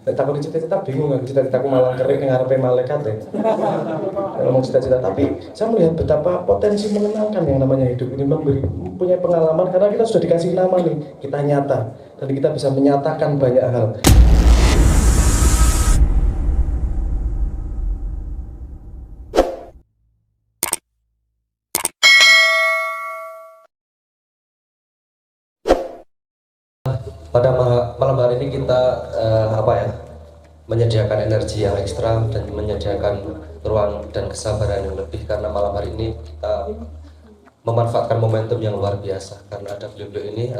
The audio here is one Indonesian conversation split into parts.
Nek takut cita-cita bingung, aku cita-citaku malah kerik ngarepe malaikat ya. Ngomong cita-cita, tapi saya melihat betapa potensi mengenalkan yang namanya hidup ini mempunyai pengalaman karena kita sudah dikasih nama nih, kita nyata dan kita bisa menyatakan banyak hal. Pada malam hari ini kita menyediakan energi yang ekstra dan menyediakan ruang dan kesabaran yang lebih, karena malam hari ini kita memanfaatkan momentum yang luar biasa karena ada beliau-beliau ini.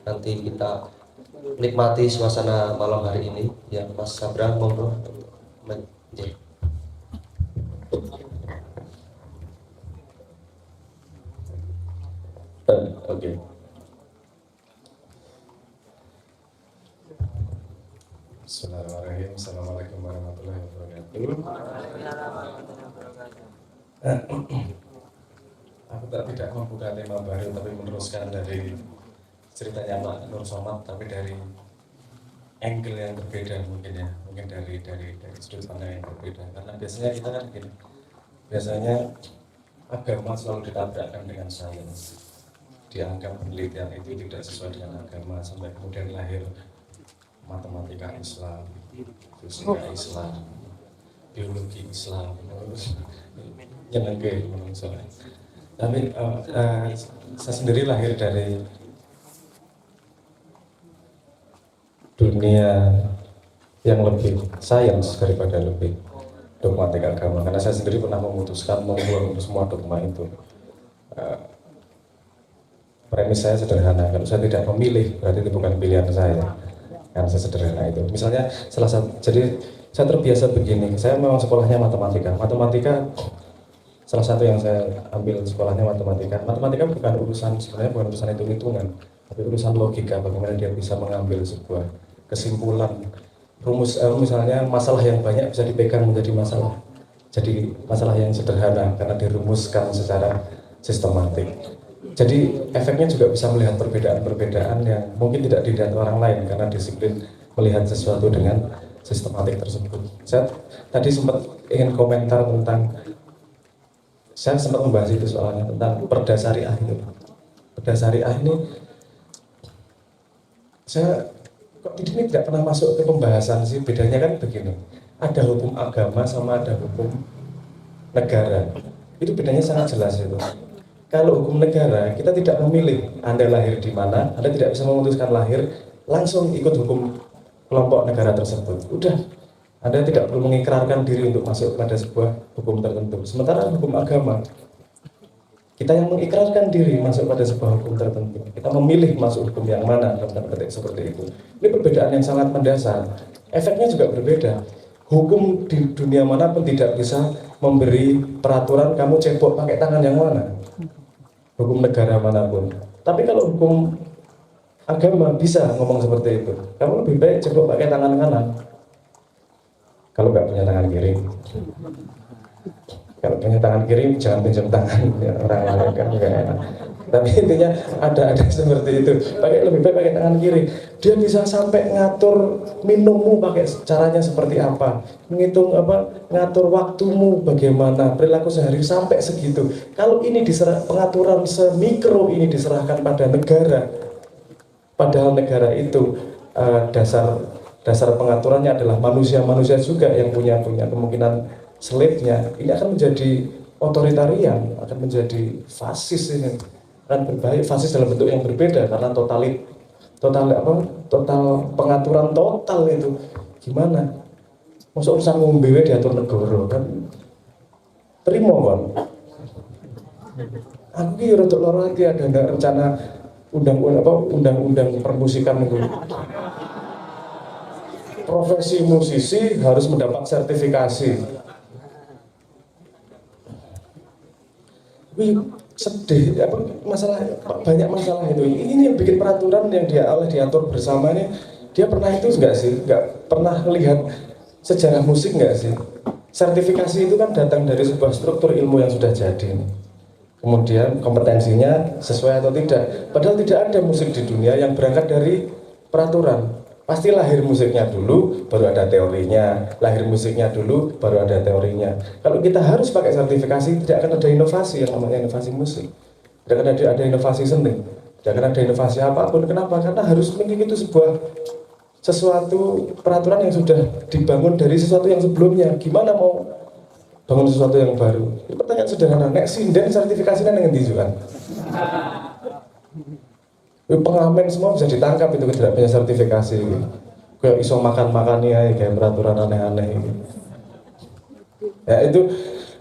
Nanti kita nikmati suasana malam hari ini. Yang Mas Sabra monggo. Oke. Bismillahirrahmanirrahim. Assalamualaikum warahmatullahi wabarakatuh. Aku tidak membuka tema baru, tapi meneruskan dari ceritanya Pak Nur Somad, tapi dari angle yang berbeda mungkin ya, mungkin dari sudut pandang yang berbeda. Karena biasanya kita kan gini, biasanya agama selalu ditabrakkan dengan sains. Dianggap penelitian itu tidak sesuai dengan agama, sampai kemudian lahir matematika Islam, fisika Islam, biologi Islam, nyenengke menungso. Tapi saya sendiri lahir dari dunia yang lebih sains daripada lebih dogmatik agama, karena saya sendiri pernah memutuskan membuang semua dogma itu. Premis saya sederhana, kalau saya tidak memilih berarti itu bukan pilihan saya. Karena saya sederhana itu. Misalnya jadi saya terbiasa begini, saya memang sekolahnya matematika. Matematika salah satu yang saya ambil sekolahnya matematika. Matematika sebenarnya bukan urusan hitung-hitungan, tapi urusan logika, bagaimana dia bisa mengambil sebuah kesimpulan. Rumus misalnya masalah yang banyak bisa dipegang menjadi masalah. Jadi masalah yang sederhana karena dirumuskan secara sistematik. Jadi efeknya juga bisa melihat perbedaan-perbedaan yang mungkin tidak dilihat orang lain karena disiplin melihat sesuatu dengan sistematik tersebut. Saya tadi sempat ingin komentar tentang, saya sempat membahas itu soalnya tentang perda syariah itu. Perda syariah ini, saya kok ini tidak pernah masuk ke pembahasan sih. Bedanya kan begini, ada hukum agama sama ada hukum negara. Itu bedanya sangat jelas itu. Kalau hukum negara, kita tidak memilih Anda lahir di mana, Anda tidak bisa memutuskan lahir, langsung ikut hukum kelompok negara tersebut. Udah, Anda tidak perlu mengikrarkan diri untuk masuk pada sebuah hukum tertentu. Sementara hukum agama, kita yang mengikrarkan diri masuk pada sebuah hukum tertentu. Kita memilih masuk hukum yang mana, dalam petik seperti itu. Ini perbedaan yang sangat mendasar. Efeknya juga berbeda. Hukum di dunia manapun tidak bisa memberi peraturan kamu cebok pakai tangan yang mana. Hukum negara manapun. Tapi kalau hukum agama bisa ngomong seperti itu. Kamu lebih baik cebok pakai tangan kanan. Kalau nggak punya tangan kiri. Kalau punya tangan kiri jangan pinjam tangan ya, orang lain kan nggak enak. Tapi intinya ada seperti itu. Lebih baik pakai tangan kiri. Dia bisa sampai ngatur minummu pakai caranya seperti apa, menghitung ngatur waktumu bagaimana, perilaku sehari sampai segitu. Kalau ini pengaturan semikro ini diserahkan pada negara, padahal negara itu dasar pengaturannya adalah manusia juga yang punya kemungkinan selipnya. Ini akan menjadi otoritarian, akan menjadi fasis ini. Akan berbahaya, fasis dalam bentuk yang berbeda karena total pengaturan total itu gimana? Masa urusan ngombe diatur negara kan? Terima kan? Aku kira untuk loro lagi ada rencana undang-undang permusikan itu. Profesi musisi harus mendapat sertifikasi. Sedih, banyak masalah itu. Ini yang bikin peraturan yang diatur bersama ini. Dia pernah itu enggak sih? Enggak pernah melihat sejarah musik enggak sih? Sertifikasi itu kan datang dari sebuah struktur ilmu yang sudah jadi. Kemudian kompetensinya sesuai atau tidak. Padahal tidak ada musik di dunia yang berangkat dari peraturan. Pasti lahir musiknya dulu, baru ada teorinya. Lahir musiknya dulu, baru ada teorinya. Kalau kita harus pakai sertifikasi, tidak akan ada inovasi yang namanya inovasi musik. Tidak akan ada inovasi seni. Tidak akan ada inovasi apapun. Kenapa? Karena harus mengikuti sesuatu peraturan yang sudah dibangun dari sesuatu yang sebelumnya. Gimana mau bangun sesuatu yang baru? Ini pertanyaan sederhana. Nek sinden sertifikasinya dengan tijuan. Pengamen semua bisa ditangkap itu tidak punya sertifikasi. Kayak iso makan-makannya kayak peraturan aneh-aneh. Ya itu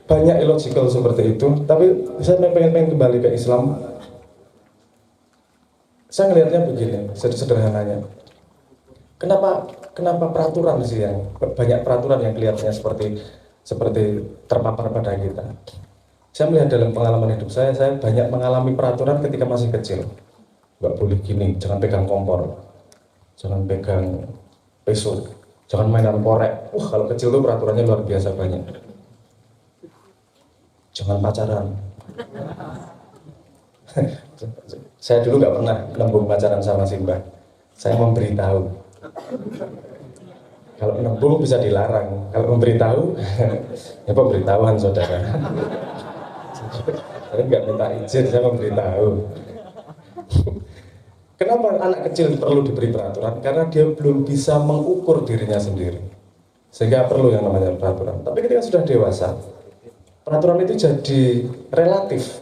banyak illogical seperti itu. Tapi saya pengen kembali ke Islam. Saya ngelihatnya begini, sederhananya. Kenapa peraturan sih yang banyak peraturan yang kelihatannya seperti terpapar pada kita. Saya melihat dalam pengalaman hidup saya banyak mengalami peraturan ketika masih kecil. Nggak boleh gini, jangan pegang kompor, jangan pegang peso, jangan mainan korek. Kalau kecil tuh peraturannya luar biasa banyak. Jangan pacaran. Saya dulu nggak pernah nembung pacaran sama Simba. Saya memberitahu. Kalau nembung bisa dilarang, kalau memberitahu, ya pemberitahuan saudara. Saya nggak minta izin, saya memberitahu. Kenapa anak kecil perlu diberi peraturan? Karena dia belum bisa mengukur dirinya sendiri. Sehingga perlu yang namanya peraturan. Tapi ketika sudah dewasa, peraturan itu jadi relatif.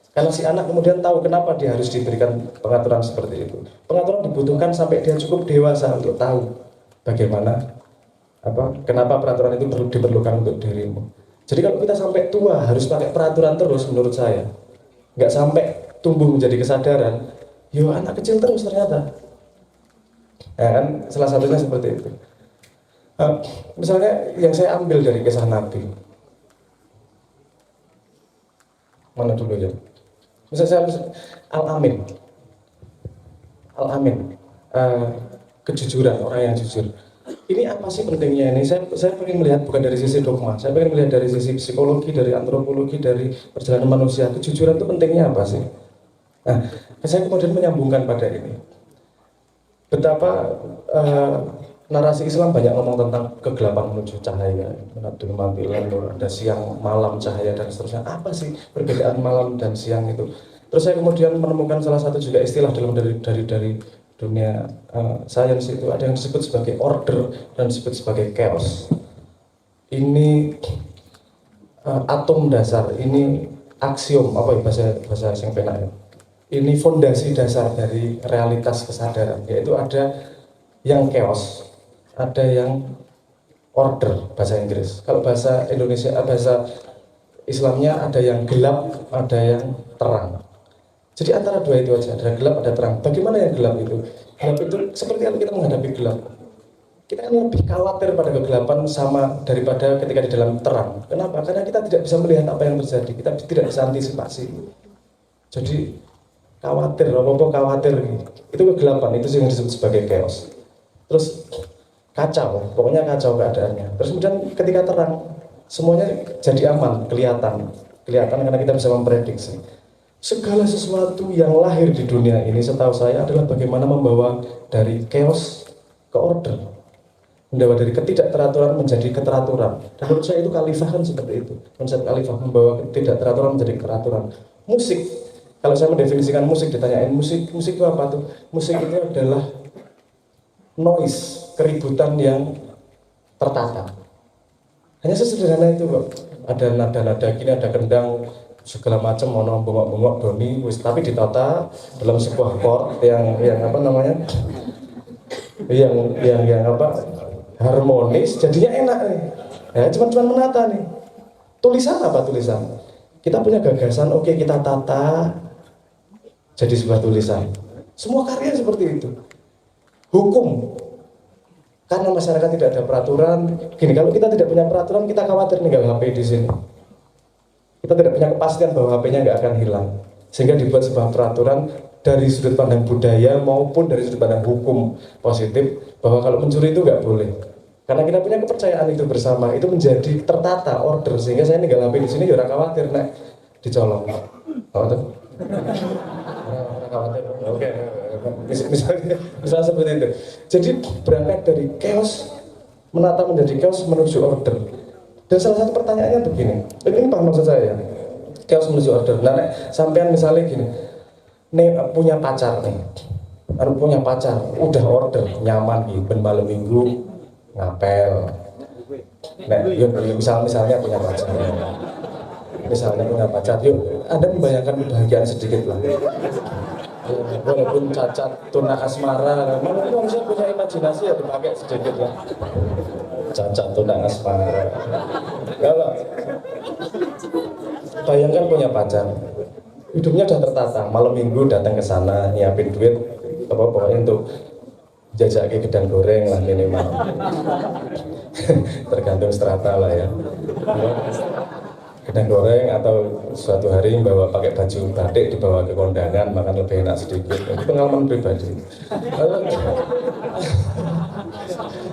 Karena si anak kemudian tahu kenapa dia harus diberikan pengaturan seperti itu. Pengaturan dibutuhkan sampai dia cukup dewasa untuk tahu bagaimana, kenapa peraturan itu diperlukan untuk dirimu. Jadi kalau kita sampai tua harus pakai peraturan terus, menurut saya, nggak sampai tumbuh menjadi kesadaran. Yo anak kecil terus ternyata. Ya kan, salah satunya seperti itu. Misalnya yang saya ambil dari kisah Nabi. Mana dulu ya? Misalnya Al-Amin. Al-Amin. Kejujuran, orang yang jujur. Ini apa sih pentingnya ini? Saya pengen melihat bukan dari sisi dogma, saya pengen melihat dari sisi psikologi, dari antropologi, dari perjalanan manusia. Kejujuran itu pentingnya apa sih? Nah, saya kemudian menyambungkan pada ini. Betapa narasi Islam banyak ngomong tentang kegelapan menuju cahaya, menadul mampilan, ada siang, malam, cahaya, dan seterusnya. Apa sih perbedaan malam dan siang itu? Terus saya kemudian menemukan salah satu juga istilah dari dunia sains itu, ada yang disebut sebagai order dan disebut sebagai chaos. Ini atom dasar, ini aksiom, apa ya bahasa yang penak ya? Ini fondasi dasar dari realitas kesadaran, yaitu ada yang chaos, ada yang order, bahasa Inggris. Kalau bahasa Indonesia, bahasa Islamnya ada yang gelap, ada yang terang. Jadi antara dua itu aja, ada gelap, ada terang. Bagaimana yang gelap itu? Gelap itu seperti apa kita menghadapi gelap? Kita kan lebih khawatir pada kegelapan sama daripada ketika di dalam terang. Kenapa? Karena kita tidak bisa melihat apa yang terjadi, kita tidak bisa antisipasi. Jadi khawatir, khawatir itu kegelapan, itu yang disebut sebagai chaos. Terus kacau, pokoknya kacau keadaannya. Terus kemudian ketika terang, semuanya jadi aman, kelihatan karena kita bisa memprediksi. Segala sesuatu yang lahir di dunia ini setahu saya adalah bagaimana membawa dari chaos ke order, membawa dari ketidakteraturan menjadi keteraturan. Dan menurut saya itu khalifah kan seperti itu, konsep khalifah membawa ketidakteraturan menjadi keteraturan. Musik, kalau saya mendefinisikan musik, ditanyain musik itu apa tuh? Musik itu adalah noise, keributan yang tertata. Hanya sesederhana itu kok. Ada nada-nada gini, ada kendang, segala macam, mono bengok-bengok, doni, tapi ditata dalam sebuah chord yang apa namanya? Yang harmonis, jadinya enak nih. Ya, cuma menata nih. Tulisan apa tulisan? Kita punya gagasan, oke, kita tata jadi sebuah tulisan. Semua karya seperti itu. Hukum, karena masyarakat tidak ada peraturan. Gini, kalau kita tidak punya peraturan, kita khawatir ninggal HP di sini. Kita tidak punya kepastian bahwa HP-nya nggak akan hilang. Sehingga dibuat sebuah peraturan dari sudut pandang budaya maupun dari sudut pandang hukum positif bahwa kalau mencuri itu nggak boleh. Karena kita punya kepercayaan itu bersama, itu menjadi tertata, order, sehingga saya ninggal HP di sini ya ora khawatir nek dicolong. Orang khawatir. Oke, misalnya seperti itu. Jadi berangkat dari chaos, menata menjadi chaos menuju order. Dan salah satu pertanyaannya begini, ini paham maksud saya ya, chaos menuju order. Nah, sampean misalnya gini, nih punya pacar nih, punya pacar, udah order, nyaman gitu, ben malam minggu ngapel. Nah, yuk, misalnya punya pacar, misalnya punya pacar, yuk, Anda membayangkan kebahagiaan sedikit lah. Walaupun cacat tuna asmara, mana manusia punya imajinasi ya dipakai sedikit lah. Cacat tuna asmara. Kalau bayangkan punya pacar, hidupnya udah tertata, malam minggu datang ke sana, nyiapin duit, pokoknya untuk jajak ke gedang goreng lah minimal. Tergantung strata lah ya. Gedang goreng atau suatu hari bawa pakai baju batik dibawa ke kondangan makan lebih enak sedikit. Itu pengalaman pribadi.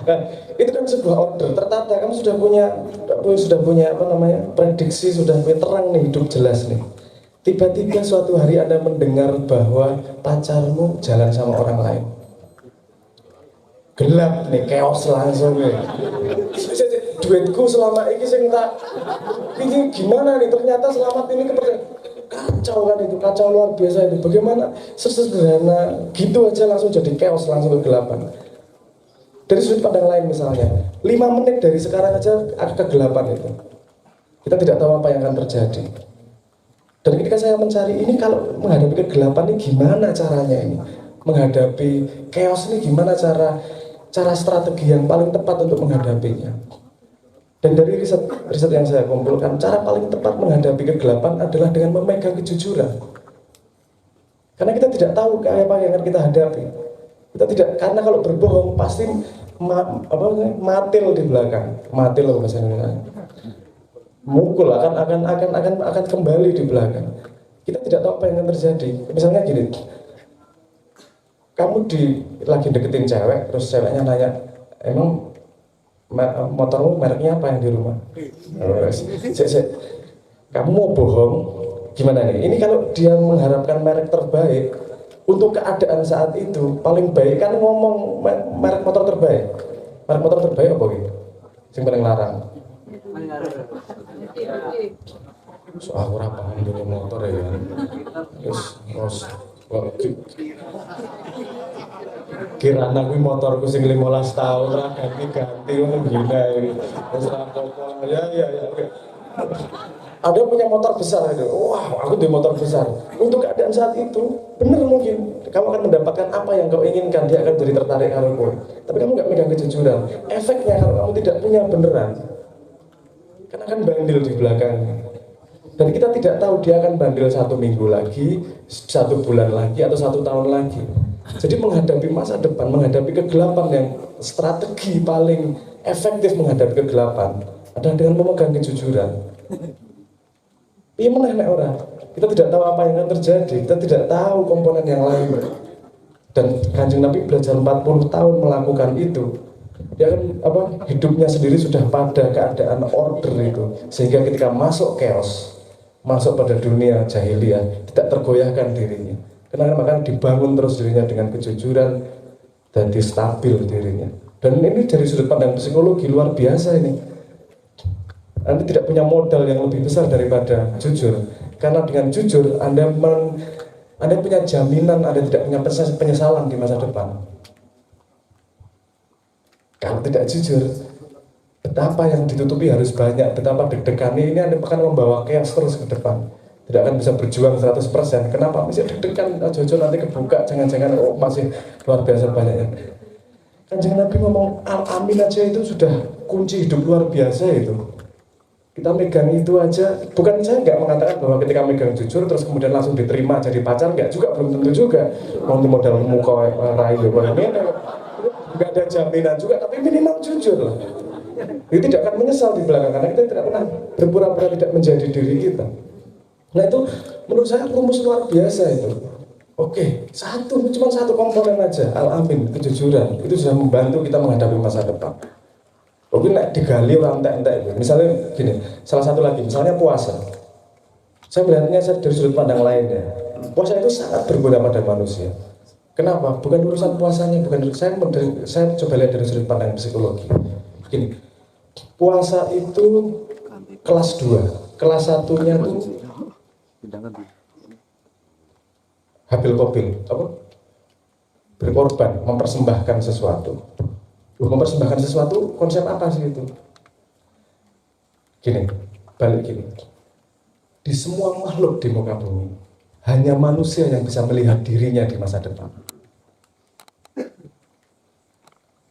Nah, itu kan sebuah order tertata. Kamu sudah punya apa namanya prediksi, sudah punya terang nih, hidup jelas nih. Tiba-tiba suatu hari Anda mendengar bahwa pacarmu jalan sama orang lain. Gelap nih, chaos langsung nih. Duitku selama ini sing tak ini gimana nih, ternyata selamat ini kepercayaan. Kacau kan itu, kacau luar biasa itu. Bagaimana sesederhana gitu aja langsung jadi chaos, langsung kegelapan. Dari sudut pandang lain misalnya, 5 menit dari sekarang aja kegelapan itu. Kita tidak tahu apa yang akan terjadi. Dan ketika saya mencari ini, kalau menghadapi kegelapan ini gimana caranya ini? Menghadapi chaos ini gimana cara strategi yang paling tepat untuk menghadapinya? Dan dari riset yang saya kumpulkan, cara paling tepat menghadapi kegelapan adalah dengan memegang kejujuran. Karena kita tidak tahu apa yang akan kita hadapi. Kita tidak, karena kalau berbohong pasti matil di belakang. Matil loh bahasa Indonesia. Mukul akan kembali di belakang. Kita tidak tahu apa yang akan terjadi. Misalnya gini, kamu lagi deketin cewek, terus ceweknya nanya, emang motormu mereknya apa yang di rumah? Kamu mau bohong? Gimana nih? Ini kalau dia mengharapkan merek terbaik untuk keadaan saat itu, paling baik kan ngomong merek motor terbaik. Merek motor terbaik apa gitu? Yang paling larang. So aku ora paham dunia motor ya. Terus kirana kuwi motorku sing 15 tahun lah ganti ngono gila iki. Wis rapopo ya. Ada punya motor besar itu. Wah, aku di motor besar. Untuk keadaan saat itu, benar mungkin kamu akan mendapatkan apa yang kau inginkan, dia akan jadi tertarik karo kowe. Tapi kamu nggak megang kejujuran. Efeknya kalau kamu tidak punya beneran, kan akan bandel di belakangnya. Dan kita tidak tahu dia akan bandel 1 minggu lagi, 1 bulan lagi, atau 1 tahun lagi. Jadi menghadapi masa depan, menghadapi kegelapan, yang strategi paling efektif menghadapi kegelapan adalah dengan memegang kejujuran. Iya meneh nek ora. Kita tidak tahu apa yang akan terjadi, kita tidak tahu komponen yang lain. Dan Kanjeng Nabi belajar 40 tahun melakukan itu. Dia kan hidupnya sendiri sudah pada keadaan order itu, sehingga ketika masuk chaos, masuk pada dunia jahiliyah, tidak tergoyahkan dirinya. Karena maka dibangun terus dirinya dengan kejujuran dan stabil dirinya. Dan ini dari sudut pandang psikologi luar biasa ini. Anda tidak punya modal yang lebih besar daripada jujur. Karena dengan jujur Anda punya jaminan Anda tidak punya penyesalan di masa depan. Kalau tidak jujur, betapa yang ditutupi harus banyak, betapa deg-degan ini Anda akan membawa chaos terus ke depan. Tidak akan bisa berjuang 100%. Kenapa? Masih deg-degan, jojo nanti kebuka, jangan-jangan masih luar biasa banyaknya. Kanjeng Nabi ngomong al-amin aja itu sudah kunci hidup luar biasa itu. Kita megang itu aja, bukan saya nggak mengatakan bahwa ketika megang jujur terus kemudian langsung diterima jadi pacar, nggak juga, belum tentu juga. Mau modal muka rayu, nggak ada jaminan juga, tapi minimal jujur lah. Itu tidak akan menyesal di belakang, karena kita tidak pernah berpura-pura tidak menjadi diri kita. Nah itu menurut saya rumus luar biasa itu. Oke, cuma satu komponen aja, al-amin, kejujuran. Itu sudah membantu kita menghadapi masa depan. Mungkin digali orang entek-entek. Misalnya gini, salah satu lagi, misalnya puasa. Saya melihatnya dari sudut pandang lain ya. puasa itu sangat berguna pada manusia. Kenapa? Bukan urusan puasanya, bukan saya coba lihat dari sudut pandang psikologi. Gini, puasa itu kelas 2, kelas 1-nya itu habil kobil, apa? Berkorban, mempersembahkan sesuatu. Mempersembahkan sesuatu, konsep apa sih itu? Gini, balik gini. Di semua makhluk di muka bumi, hanya manusia yang bisa melihat dirinya di masa depan.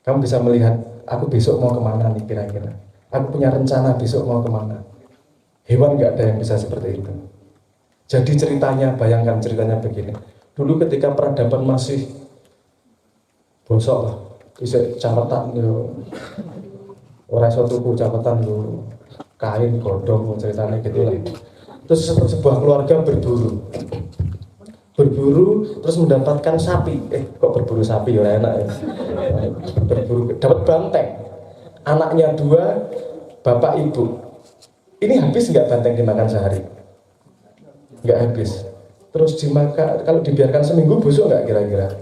Kamu bisa melihat, aku besok mau kemana nih kira-kira. Aku punya rencana besok mau kemana. Hewan nggak ada yang bisa seperti itu. Jadi ceritanya, bayangkan ceritanya begini. Dulu ketika peradaban masih bosok lah, bisa catatan yo, orang suatu catatan yo, kain godong ceritanya gitu lah. Terus sebuah keluarga berburu terus mendapatkan sapi. Kok berburu sapi ya enak ya. Berburu dapat banteng. Anaknya 2, bapak ibu. Ini habis nggak banteng dimakan sehari? Nggak habis. Terus dimakan, kalau dibiarkan seminggu busuk nggak kira-kira?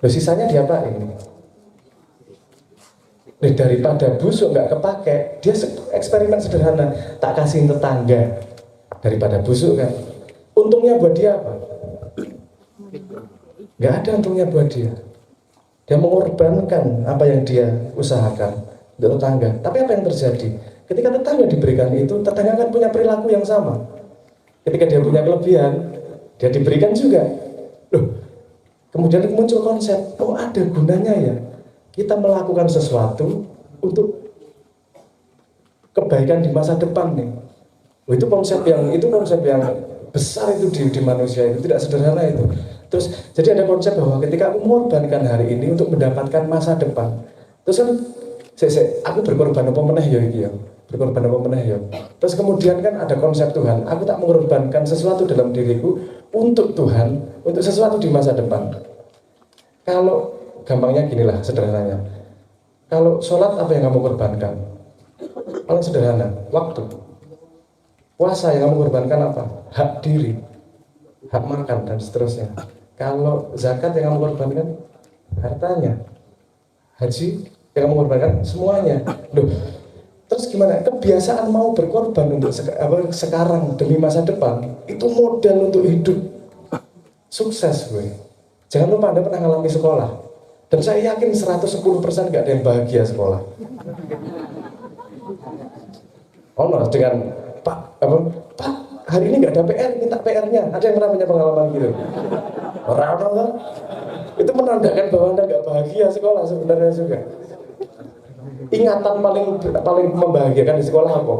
Loh, sisanya diapain? Daripada busuk nggak kepake, dia eksperimen sederhana, tak kasihin tetangga daripada busuk kan. Untungnya buat dia apa? Nggak ada untungnya buat dia. Dia mengorbankan apa yang dia usahakan untuk tetangga. Tapi apa yang terjadi? Ketika tetangga diberikan itu, tetangga akan punya perilaku yang sama. Ketika dia punya kelebihan, dia diberikan juga. Loh, kemudian muncul konsep, oh ada gunanya ya kita melakukan sesuatu untuk kebaikan di masa depan nih. Oh, itu konsep yang besar itu di manusia itu, tidak sederhana itu. Terus jadi ada konsep bahwa ketika aku mengorbankan hari ini untuk mendapatkan masa depan, terus kan aku berkorban apa meneh ya iki ya. Berkorban apa meneh ya. Terus kemudian kan ada konsep Tuhan, aku tak mengorbankan sesuatu dalam diriku untuk Tuhan, untuk sesuatu di masa depan. Kalau gampangnya ginilah sederhananya. Kalau sholat apa yang kamu korbankan? Paling sederhana, waktu. Puasa yang kamu korbankan apa? Hak diri, hak makan dan seterusnya. Kalau zakat yang kamu korbankan hartanya. Haji yang kamu korbankan semuanya. Loh, terus gimana? Kebiasaan mau berkorban untuk sekarang demi masa depan itu modal untuk hidup sukses gue. Jangan lupa Anda pernah ngalami sekolah. Dan saya yakin 110% gak ada yang bahagia sekolah. Oh no, dengan Pak, hari ini gak ada PR, minta PR-nya. Ada yang pernah punya pengalaman gitu? Orang-orang itu menandakan bahwa Anda gak bahagia sekolah sebenarnya juga. Ingatan paling membahagiakan di sekolah apa?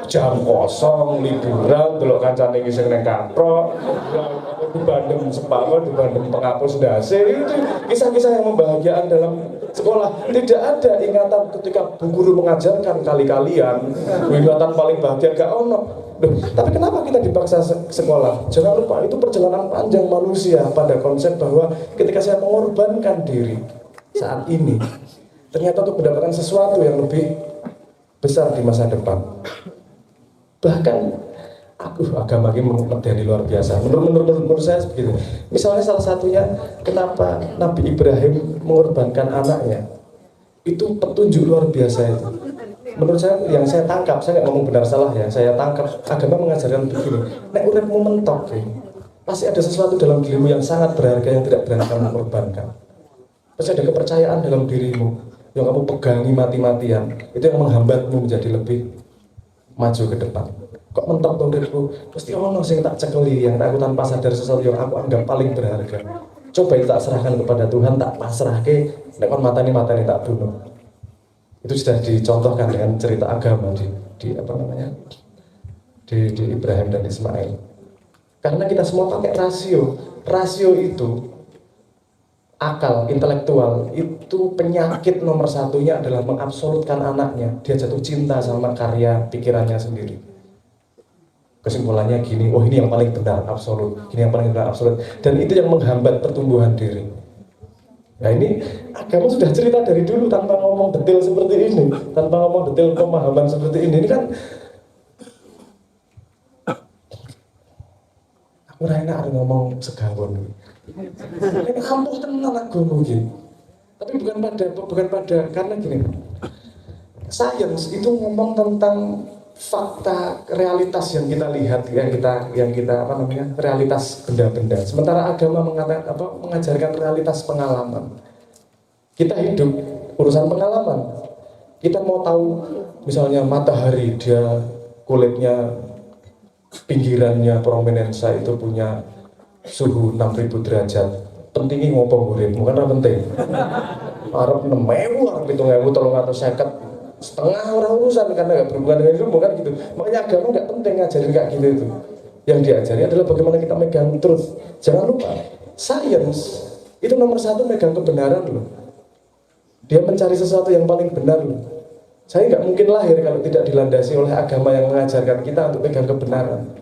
Jam kosong, liburan, delok kancane iki sing nang kaprok, di Bandung sepawa, di Bandung penghapus dase, itu kisah-kisah yang membahagiakan dalam sekolah. Tidak ada ingatan ketika bu guru mengajarkan kali-kalian, ingatan paling bahagia gak ono. Loh, tapi kenapa kita dipaksa sekolah? Jangan lupa itu perjalanan panjang manusia pada konsep bahwa ketika saya mengorbankan diri saat ini, ternyata untuk mendapatkan sesuatu yang lebih besar di masa depan. Bahkan agama ini medeni luar biasa. Menurut saya begitu. Misalnya salah satunya kenapa Nabi Ibrahim mengorbankan anaknya, itu petunjuk luar biasa itu. Menurut saya yang saya tangkap, saya nggak ngomong benar salah ya, saya tangkap agama mengajarkan begini. Nek uripmu mentok ya, pasti ada sesuatu dalam dirimu yang sangat berharga yang tidak berani kamu korbankan. Pasti ada kepercayaan dalam dirimu yang kamu pegangi mati-matian, itu yang menghambatmu menjadi lebih maju ke depan. Kok mentok tuh uripku? Pasti ono sing tak cekeli, yang aku tanpa sadar sesuatu yang aku anggap paling berharga. Coba itu tak serahkan kepada Tuhan, tak pasrahke, nek kon matani tak bunuh. Itu sudah dicontohkan dengan cerita agama di Ibrahim dan Ismail. Karena kita semua pakai rasio itu akal, intelektual, itu penyakit nomor satunya adalah mengabsolutkan anaknya. Dia jatuh cinta sama karya pikirannya sendiri. Kesimpulannya gini, oh ini yang paling benar, absolut. Ini yang paling benar, absolut. Dan itu yang menghambat pertumbuhan diri. Nah ini agama sudah cerita dari dulu tanpa ngomong detail seperti ini. Tanpa ngomong detail pemahaman seperti ini. Ini kan ora enak ngomong segawon. Nek ampuh tenan agama iki. Tapi bukan pada karena gini. Sains itu ngomong tentang fakta realitas yang kita lihat, yang kita apa namanya, realitas benda-benda. Sementara agama mengajarkan realitas pengalaman. Kita hidup urusan pengalaman. Kita mau tahu misalnya matahari, dia kulitnya pinggirannya prominensa itu punya suhu 6000 derajat. Pentingnya ngopo urip, bukan ora penting. Arep 6.000, arep 7.350 setengah orang urusan karena nggak berhubungan dengan ilmu kan gitu. Makanya agama nggak penting ngajarin kayak gitu itu. Yang diajari adalah bagaimana kita megang truth. Jangan lupa, sains itu nomor 1 megang kebenaran loh. Dia mencari sesuatu yang paling benar loh. Saya nggak mungkin lahir kalau tidak dilandasi oleh agama yang mengajarkan kita untuk megang kebenaran.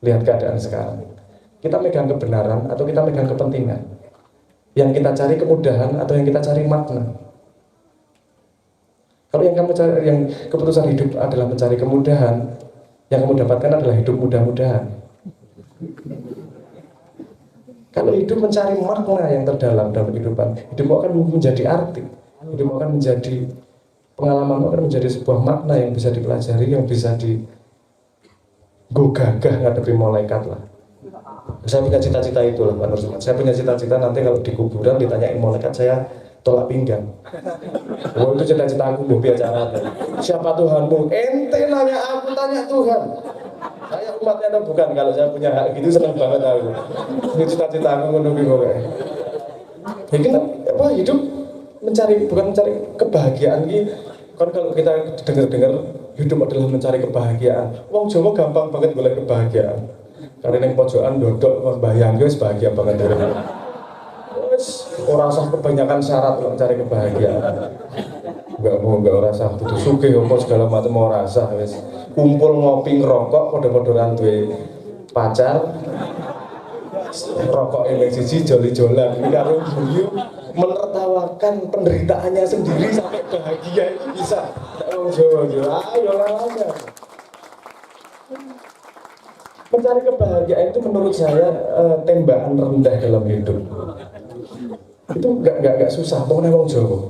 Lihat keadaan sekarang. Kita megang kebenaran atau kita megang kepentingan. Yang kita cari kemudahan atau yang kita cari makna. Kalau yang kamu cari, yang keputusan hidup adalah mencari kemudahan, yang kamu dapatkan adalah hidup mudah-mudahan. Kalau hidup mencari makna yang terdalam dalam kehidupan, hidupmu akan menjadi arti, hidupmu akan menjadi pengalamanmu akan menjadi sebuah makna yang bisa dipelajari, yang bisa gagah ngadepi malaikat lah. Saya punya cita-cita itu lah Pak Nur Somad. Saya punya cita-cita nanti kalau di kuburan ditanyain malaikat saya tolak pinggang. Oh itu cita-cita aku mau bicara. Siapa Tuhanmu? Ente nanya aku, tanya Tuhan. Saya umatnya atau bukan? Kalau saya punya hak gitu senang banget aku. Ini cita-cita aku menunggu gue. Jadi apa hidup bukan mencari kebahagiaan gitu. Kan kalau kita dengar hidup adalah mencari kebahagiaan. Wong Jawa gampang banget boleh kebahagiaan. Karena yang pojokan dodok bayang guys bahagia banget dari orang usah kebanyakan syarat untuk mencari kebahagiaan. Enggak rasa butuh sugih apa segala macam ora rasa wis. Kumpul ngopi ngerokok padha-padha duwe pacar. Rokok enek siji joli-jolan karo guyu menertawakan penderitaannya sendiri sampai bahagia itu bisa. Wong Jawa ayo lah. Mencari kebahagiaan itu menurut saya tembakan rendah dalam hidup. Itu nggak susah, pokoknya wong Jawa.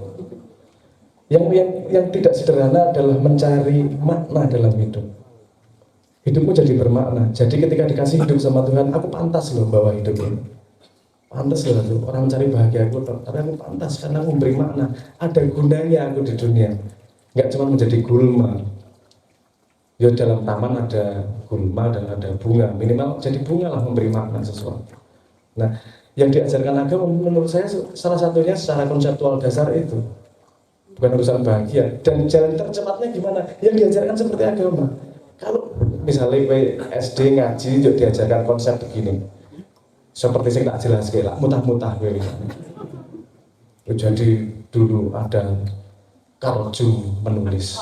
Yang tidak sederhana adalah mencari makna dalam hidup. Hidupmu jadi bermakna. Jadi ketika dikasih hidup sama Tuhan, aku pantas loh bawa hidup ini. Pantas loh tuh. Orang mencari bahagia aku, tapi aku pantas karena aku memberi makna. Ada gunanya aku di dunia. Nggak cuma menjadi gulma. Ya dalam taman ada gulma dan ada bunga. Minimal jadi bunga lah memberi makna sesuatu. Nah, yang diajarkan agama menurut saya salah satunya secara konseptual dasar itu. Bukan urusan bahagia. Dan jalan tercepatnya gimana? Yang diajarkan seperti agama. Kalau misalnya SD ngaji juga diajarkan konsep begini. Seperti saya tak jelas kayak mutah-mutah jadi dulu ada Carl Jung menulis,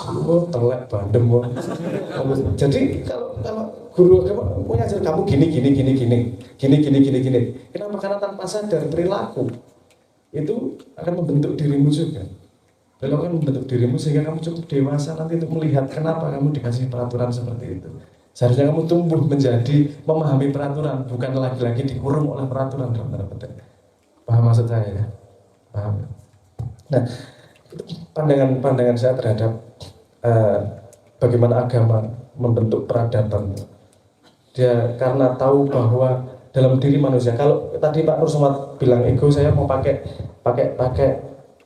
telek bandem. Jadi kalau guru agama punya ajar kamu gini. Kenapa? Karena tanpa sadar perilaku itu akan membentuk dirimu juga. Lalu akan membentuk dirimu sehingga kamu cukup dewasa nanti untuk melihat kenapa kamu dikasih peraturan seperti itu. Seharusnya kamu tumbuh menjadi memahami peraturan, bukan lagi-lagi dikurung oleh peraturan dalam tanda petik. Paham maksud saya ya? Paham. Nah, pandangan saya terhadap bagaimana agama membentuk peradaban. Dia karena tahu bahwa dalam diri manusia, kalau tadi Pak Nur Somad bilang ego, saya mau pakai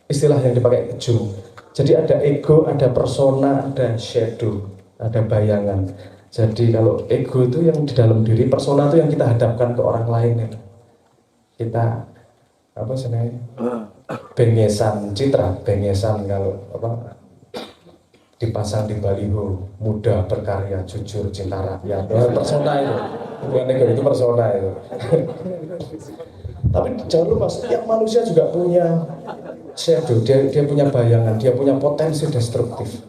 istilah yang dipakai Jung. Jadi ada ego, ada persona, ada shadow, ada bayangan. Jadi kalau ego itu yang di dalam diri, persona itu yang kita hadapkan ke orang lain. Ya. Kita apa sebenarnya? Bengesan kalau apa dipasang di baliho, muda, berkarya, jujur, cinta rakyat. Persona itu, bukan ego, itu persona itu. Tapi jangan lupa, setiap manusia juga punya shadow, dia punya bayangan, dia punya potensi destruktif,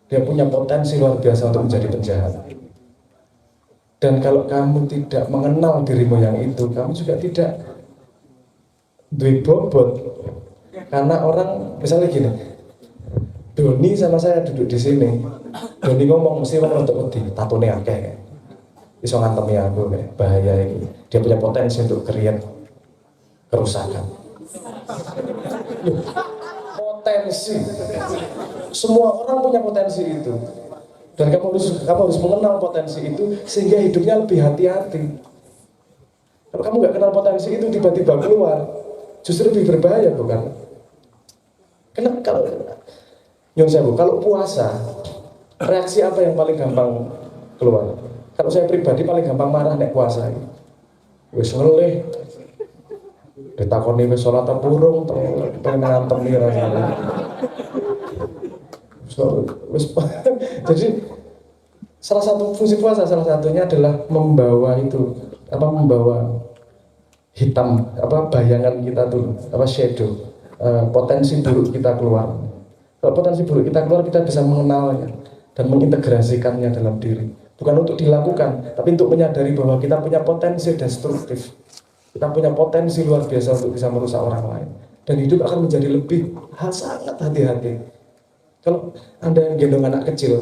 dia punya potensi luar biasa untuk menjadi penjahat. Dan kalau kamu tidak mengenal dirimu yang itu, kamu juga tidak duit bobot. Karena orang misalnya gini, Doni sama saya duduk di sini, Doni ngomong mesti ngomong untuk wedi, tatone akeh. iso ngantemi aku kayak bahaya ini. Dia punya potensi untuk create kerusakan. Loh, potensi. Semua orang punya potensi itu. Dan kamu harus mengenal potensi itu sehingga hidupnya lebih hati-hati. Kalau kamu nggak kenal potensi itu tiba-tiba keluar, justru lebih berbahaya, bukan? Kenapa kalau puasa, reaksi apa yang paling gampang keluar? Kalau saya pribadi paling gampang marah nek puasa. Wis ngelih. Ditakoni wis salat ta burung, pengen ngantemi rasane. Jadi salah satu fungsi puasa salah satunya adalah membawa hitam bayangan kita tuh shadow, potensi buruk kita keluar. Kalau potensi buruk kita keluar, kita bisa mengenalnya dan mengintegrasikannya dalam diri, bukan untuk dilakukan tapi untuk menyadari bahwa kita punya potensi destruktif, kita punya potensi luar biasa untuk bisa merusak orang lain, dan hidup akan menjadi lebih sangat hati-hati. Kalau Anda yang gendong anak kecil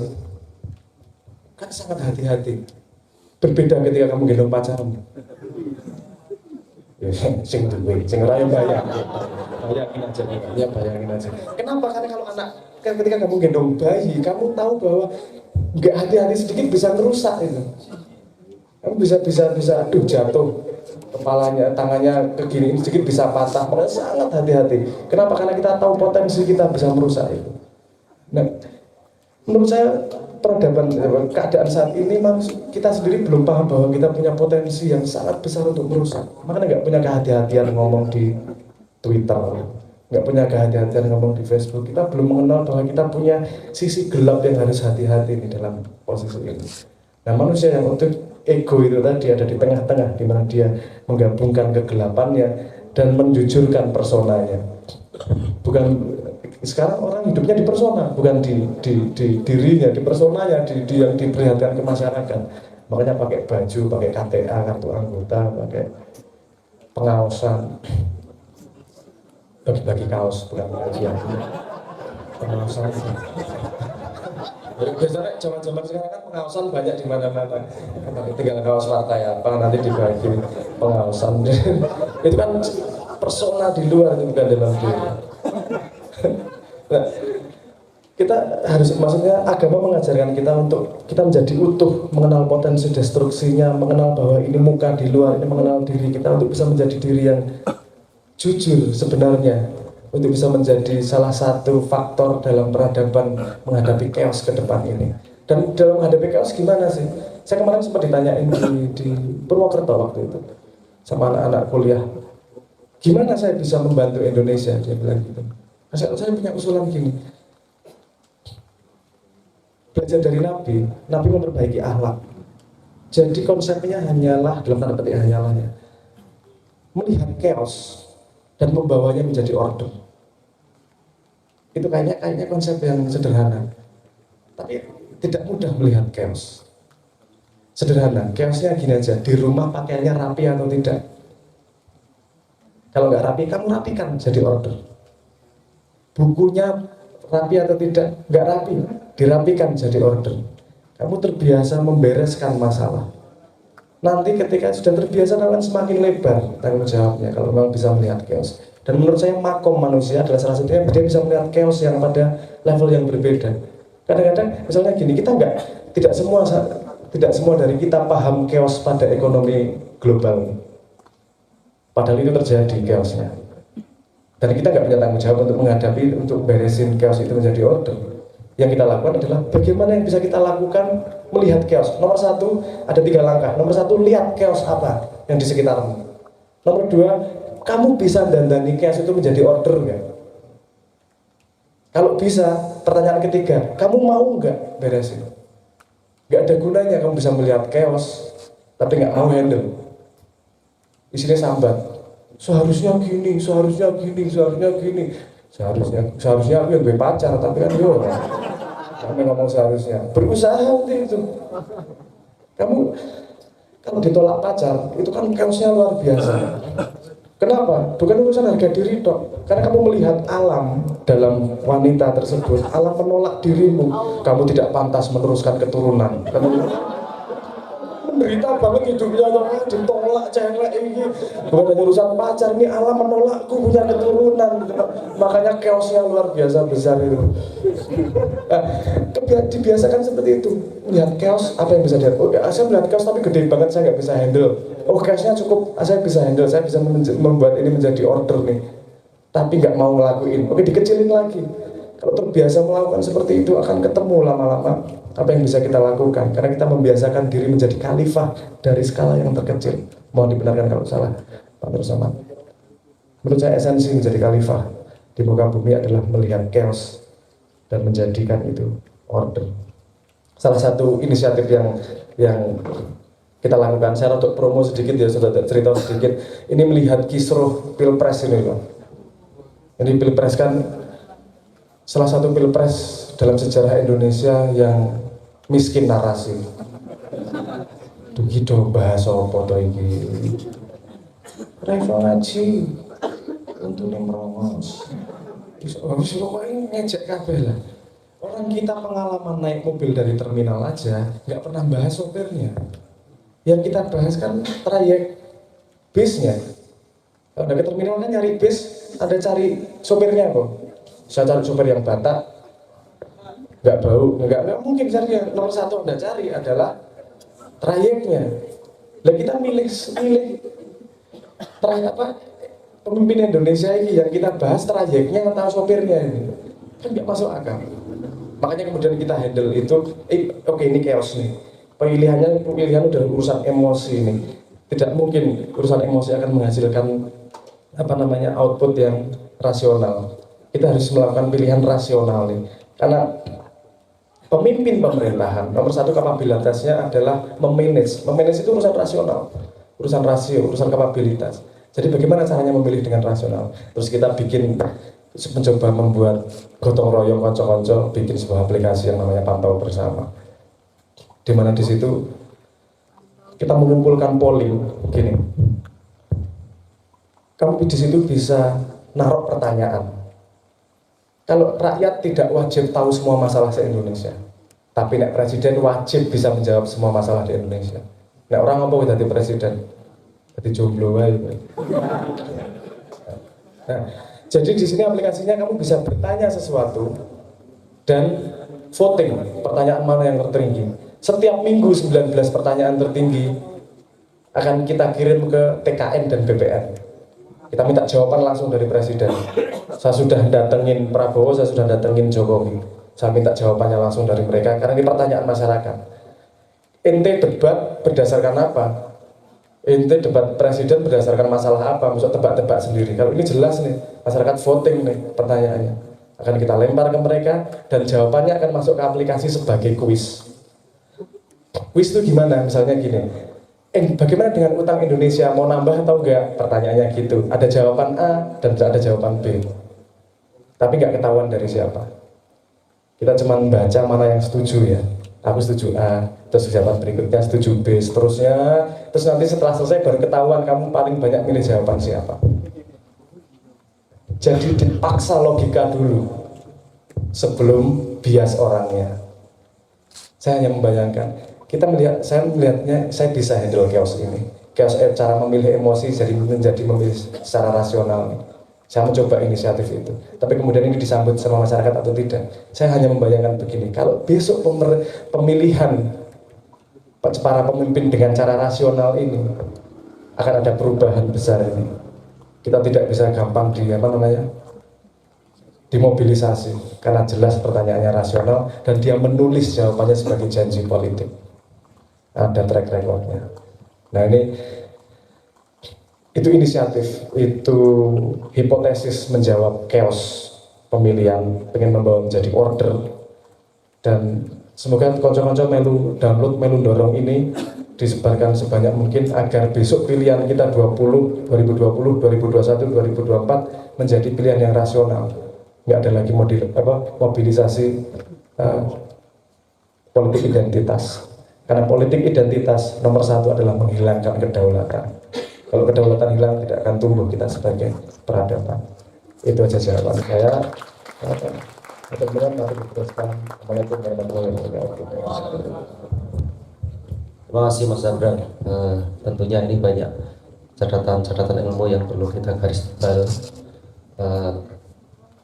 kan sangat hati-hati, berbeda ketika kamu gendong pacarmu. Ya, sing duwe, sing ora bayangin aja. Kenapa? Karena kalau ketika kamu gendong bayi, kamu tahu bahwa nggak hati-hati sedikit bisa merusak itu. Kamu bisa jatuh, kepalanya, tangannya ke kiri sedikit bisa patah. Makanya sangat hati-hati. Kenapa? Karena kita tahu potensi kita bisa merusak itu. Nah, menurut saya keadaan saat ini kita sendiri belum paham bahwa kita punya potensi yang sangat besar untuk merusak. Makanya nggak punya kehati-hatian ngomong di Twitter, nggak punya kehati-hatian ngomong di Facebook. Kita belum mengenal bahwa kita punya sisi gelap yang harus hati-hati di dalam posisi ini. Nah, manusia yang untuk ego itu tadi ada di tengah-tengah, di mana dia menggabungkan kegelapannya dan menjujurkan personanya. Sekarang orang hidupnya di persona, bukan di dirinya, di personanya, yang diperlihatkan ke masyarakat. Makanya pakai baju, pakai KTA, kartu anggota, pakai pengaosan, bagi-bagi kaos, bukan pengajian. Pengaosan. Biasanya zaman-zaman sekarang kan pengaosan banyak di mana-mana. Tinggal kaos partai apa nanti dibagi pengaosan. Itu kan persona di luar, itu bukan dalam diri. Nah, kita harus, maksudnya agama mengajarkan kita untuk kita menjadi utuh, mengenal potensi destruksinya, mengenal bahwa ini muka di luar, ini mengenal diri kita untuk bisa menjadi diri yang jujur sebenarnya, untuk bisa menjadi salah satu faktor dalam peradaban menghadapi chaos ke depan ini. Dan dalam menghadapi chaos gimana sih? Saya kemarin sempat ditanyain di Purwokerto waktu itu sama anak-anak kuliah, gimana saya bisa membantu Indonesia, dia bilang gitu. Saya punya usulan gini, belajar dari Nabi memperbaiki akhlak. Jadi konsepnya hanyalah, dalam tanda petik hanyalah ya, melihat chaos dan membawanya menjadi order. Itu kayaknya konsep yang sederhana, tapi tidak mudah melihat chaos. Sederhana, chaosnya gini aja, di rumah pakaiannya rapi atau tidak. Kalau nggak rapi, kamu rapikan jadi order. Bukunya rapi atau tidak, nggak rapi, dirapikan jadi order. Kamu terbiasa membereskan masalah. Nanti ketika sudah terbiasa akan semakin lebar tanggung jawabnya kalau memang bisa melihat chaos. Dan menurut saya makom manusia adalah salah satunya dia bisa melihat chaos yang pada level yang berbeda. Kadang-kadang misalnya gini, tidak semua dari kita paham chaos pada ekonomi global. Padahal itu terjadi chaosnya. Dan kita nggak punya tanggung jawab untuk menghadapi, untuk beresin chaos itu menjadi order. Yang kita lakukan adalah bagaimana yang bisa kita lakukan melihat chaos. Nomor satu, ada 3 langkah. Nomor satu, lihat chaos apa yang di sekitarmu. Nomor 2, kamu bisa dandani chaos itu menjadi order nggak? Kalau bisa, pertanyaan ketiga, kamu mau nggak beresin? Nggak ada gunanya kamu bisa melihat chaos, tapi nggak mau handle. Isinya sambat. Seharusnya gini. Seharusnya aku yang gue pacar, tapi kan kami ngomong seharusnya. Berusaha nanti itu. Kamu kalau ditolak pacar, itu kan chaosnya luar biasa. Kenapa? Bukan urusan harga diri dok. Karena kamu melihat alam dalam wanita tersebut, alam menolak dirimu. Kamu tidak pantas meneruskan keturunan. Kamu menderita banget hidupnya, ditolak cewek ini, bukan hanya urusan pacar, ini alam menolakku punya keturunan, makanya chaosnya luar biasa besar itu. Nah, dibiasakan seperti itu, melihat chaos apa yang bisa dia, oh saya melihat chaos tapi gede banget saya nggak bisa handle, oh chaosnya cukup, saya bisa handle, saya bisa membuat ini menjadi order nih, tapi nggak mau ngelakuin, oke dikecilin lagi. Kalau terbiasa melakukan seperti itu akan ketemu lama-lama apa yang bisa kita lakukan, karena kita membiasakan diri menjadi khalifah dari skala yang terkecil. Mohon dibenarkan kalau salah, Pak Bersama. Menurut saya esensi menjadi khalifah di muka bumi adalah melihat chaos dan menjadikan itu order. Salah satu inisiatif yang kita lakukan, saya untuk promo sedikit ya, sudah cerita sedikit. Ini melihat kisruh pilpres ini loh. Ini pilpres kan salah satu pilpres dalam sejarah Indonesia yang miskin narasi. Dugi dong bahasa apa to iki. Revo ngaji. Untune merongos. Wis pokoke ngejek kabeh lah. Orang kita pengalaman naik mobil dari terminal aja nggak pernah bahas sopirnya. Yang kita bahas kan trayek bisnya. Kalau dari terminal kan nyari bis, ada cari sopirnya kok. Saya cari sopir yang Batak, nggak bau, nggak mungkin cari yang nomor satu Anda cari adalah trayeknya. Lah kita milih trayek apa? Pemimpin Indonesia ini yang kita bahas trayeknya atau sopirnya ini kan nggak masuk akal. Makanya kemudian kita handle itu, oke ini chaos nih. Pemilihan udah urusan emosi ini. Tidak mungkin urusan emosi akan menghasilkan output yang rasional. Kita harus melakukan pilihan rasional nih, karena pemimpin pemerintahan nomor satu kapabilitasnya adalah memanage itu urusan rasional, urusan rasio, urusan kapabilitas. Jadi bagaimana caranya memilih dengan rasional? Terus kita mencoba membuat gotong royong konco-konco, bikin sebuah aplikasi yang namanya Pantau Bersama, di mana di situ kita mengumpulkan polling gini, kamu di situ bisa naruh pertanyaan. Kalau rakyat tidak wajib tahu semua masalah se-Indonesia, tapi nek presiden wajib bisa menjawab semua masalah di Indonesia. Nek orang ngomong jadi presiden, jadi jomblo wae. Nah, jadi di sini aplikasinya kamu bisa bertanya sesuatu dan voting pertanyaan mana yang tertinggi. Setiap minggu 19 pertanyaan tertinggi akan kita kirim ke TKN dan BPN. Kita minta jawaban langsung dari presiden. Saya sudah datengin Prabowo, saya sudah datengin Jokowi. Saya minta jawabannya langsung dari mereka, karena ini pertanyaan masyarakat. Ente debat berdasarkan apa? Ente debat presiden berdasarkan masalah apa? Masuk tebak-tebak sendiri. Kalau ini jelas nih, masyarakat voting nih pertanyaannya. Akan kita lempar ke mereka, dan jawabannya akan masuk ke aplikasi sebagai kuis. Kuis itu gimana? Misalnya gini, bagaimana dengan utang Indonesia, mau nambah atau enggak? Pertanyaannya gitu. Ada jawaban A dan ada jawaban B. Tapi nggak ketahuan dari siapa. Kita cuma baca mana yang setuju ya. Aku setuju A, terus jawaban berikutnya setuju B, seterusnya. Terus nanti setelah selesai baru ketahuan kamu paling banyak milih jawaban siapa. Jadi dipaksa logika dulu sebelum bias orangnya. Saya hanya membayangkan. Saya melihatnya, saya bisa handle chaos ini. Chaos cara memilih emosi jadi menjadi memilih secara rasional. Saya mencoba inisiatif itu. Tapi kemudian ini disambut sama masyarakat atau tidak. Saya hanya membayangkan begini, kalau besok pemilihan para pemimpin dengan cara rasional ini akan ada perubahan besar ini. Kita tidak bisa gampang dimobilisasi karena jelas pertanyaannya rasional dan dia menulis jawabannya sebagai janji politik. Ada track recordnya. Nah ini itu inisiatif, itu hipotesis menjawab chaos pemilihan, pengen membawa menjadi order, dan semoga konco-konco melu download, melu dorong ini disebarkan sebanyak mungkin agar besok pilihan kita 2020, 2021, 2024 menjadi pilihan yang rasional, nggak ada lagi mobilisasi politik identitas. Karena politik identitas nomor satu adalah menghilangkan kedaulatan. Kalau kedaulatan hilang, tidak akan tumbuh kita sebagai peradaban. Itu aja jawaban saya. Mudah-mudahan nanti diteruskan. Assalamualaikum warahmatullahi wabarakatuh. Terima kasih Mas Abram. Tentunya ini banyak catatan-catatan ilmu yang perlu kita garis tebal.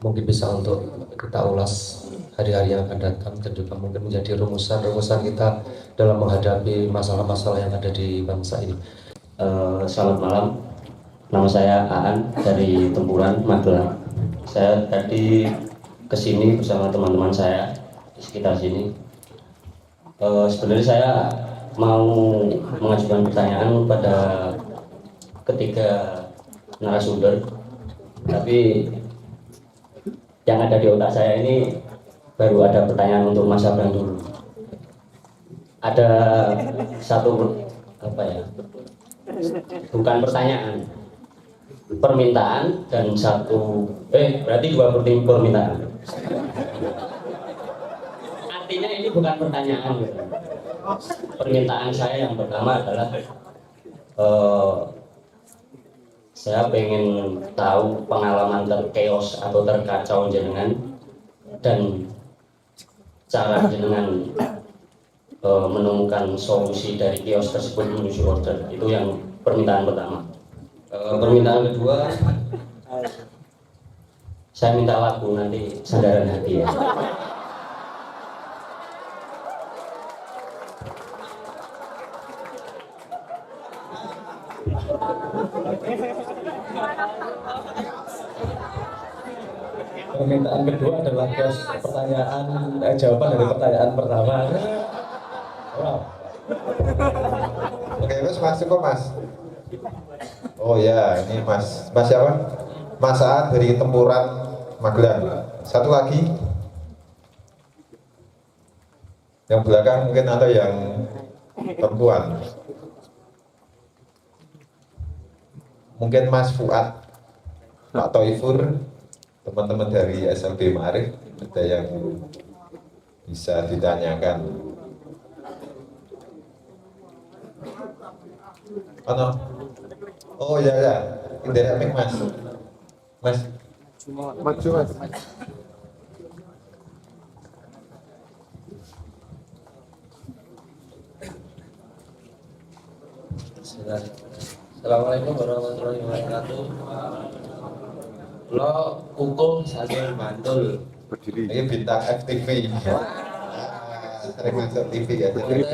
Mungkin bisa untuk kita ulas hari-hari yang akan datang dan juga mungkin menjadi rumusan-rumusan kita dalam menghadapi masalah-masalah yang ada di bangsa ini. Selamat malam, nama saya Aan dari Tempuran, Magelang. Saya tadi kesini bersama teman-teman saya di sekitar sini. Sebenarnya saya mau mengajukan pertanyaan pada ketiga narasumber, tapi yang ada di otak saya ini baru ada pertanyaan untuk Mas Abang dulu. Ada satu bukan pertanyaan, permintaan dan satu berarti dua permintaan. Artinya ini bukan pertanyaan gitu. Permintaan saya yang pertama adalah saya pengen tahu pengalaman terkeos atau terkacau jenengan dan cara jenengan menemukan solusi dari kios tersebut menuju order. Itu yang permintaan pertama. Permintaan kedua, saya minta lagu nanti Sandaran Hati ya. Permintaan kedua adalah jawaban dari pertanyaan pertama. Wow. Oke, Mas masuk kok Mas. Oh ya, ini Mas siapa? Mas Aan dari Tempuran Magelang. Satu lagi. Yang belakang mungkin atau yang perempuan. Mungkin Mas Fuad, Pak Toifur, teman-teman dari SLB Ma'arif, ada yang bisa ditanyakan. Oh ya ya, dari mic Mas. Mas. Maju Mas. Assalamualaikum warahmatullahi wabarakatuh. Lo kukuh saking Bantul. Ini bintang FTV. Sering masuk TV ya. Ini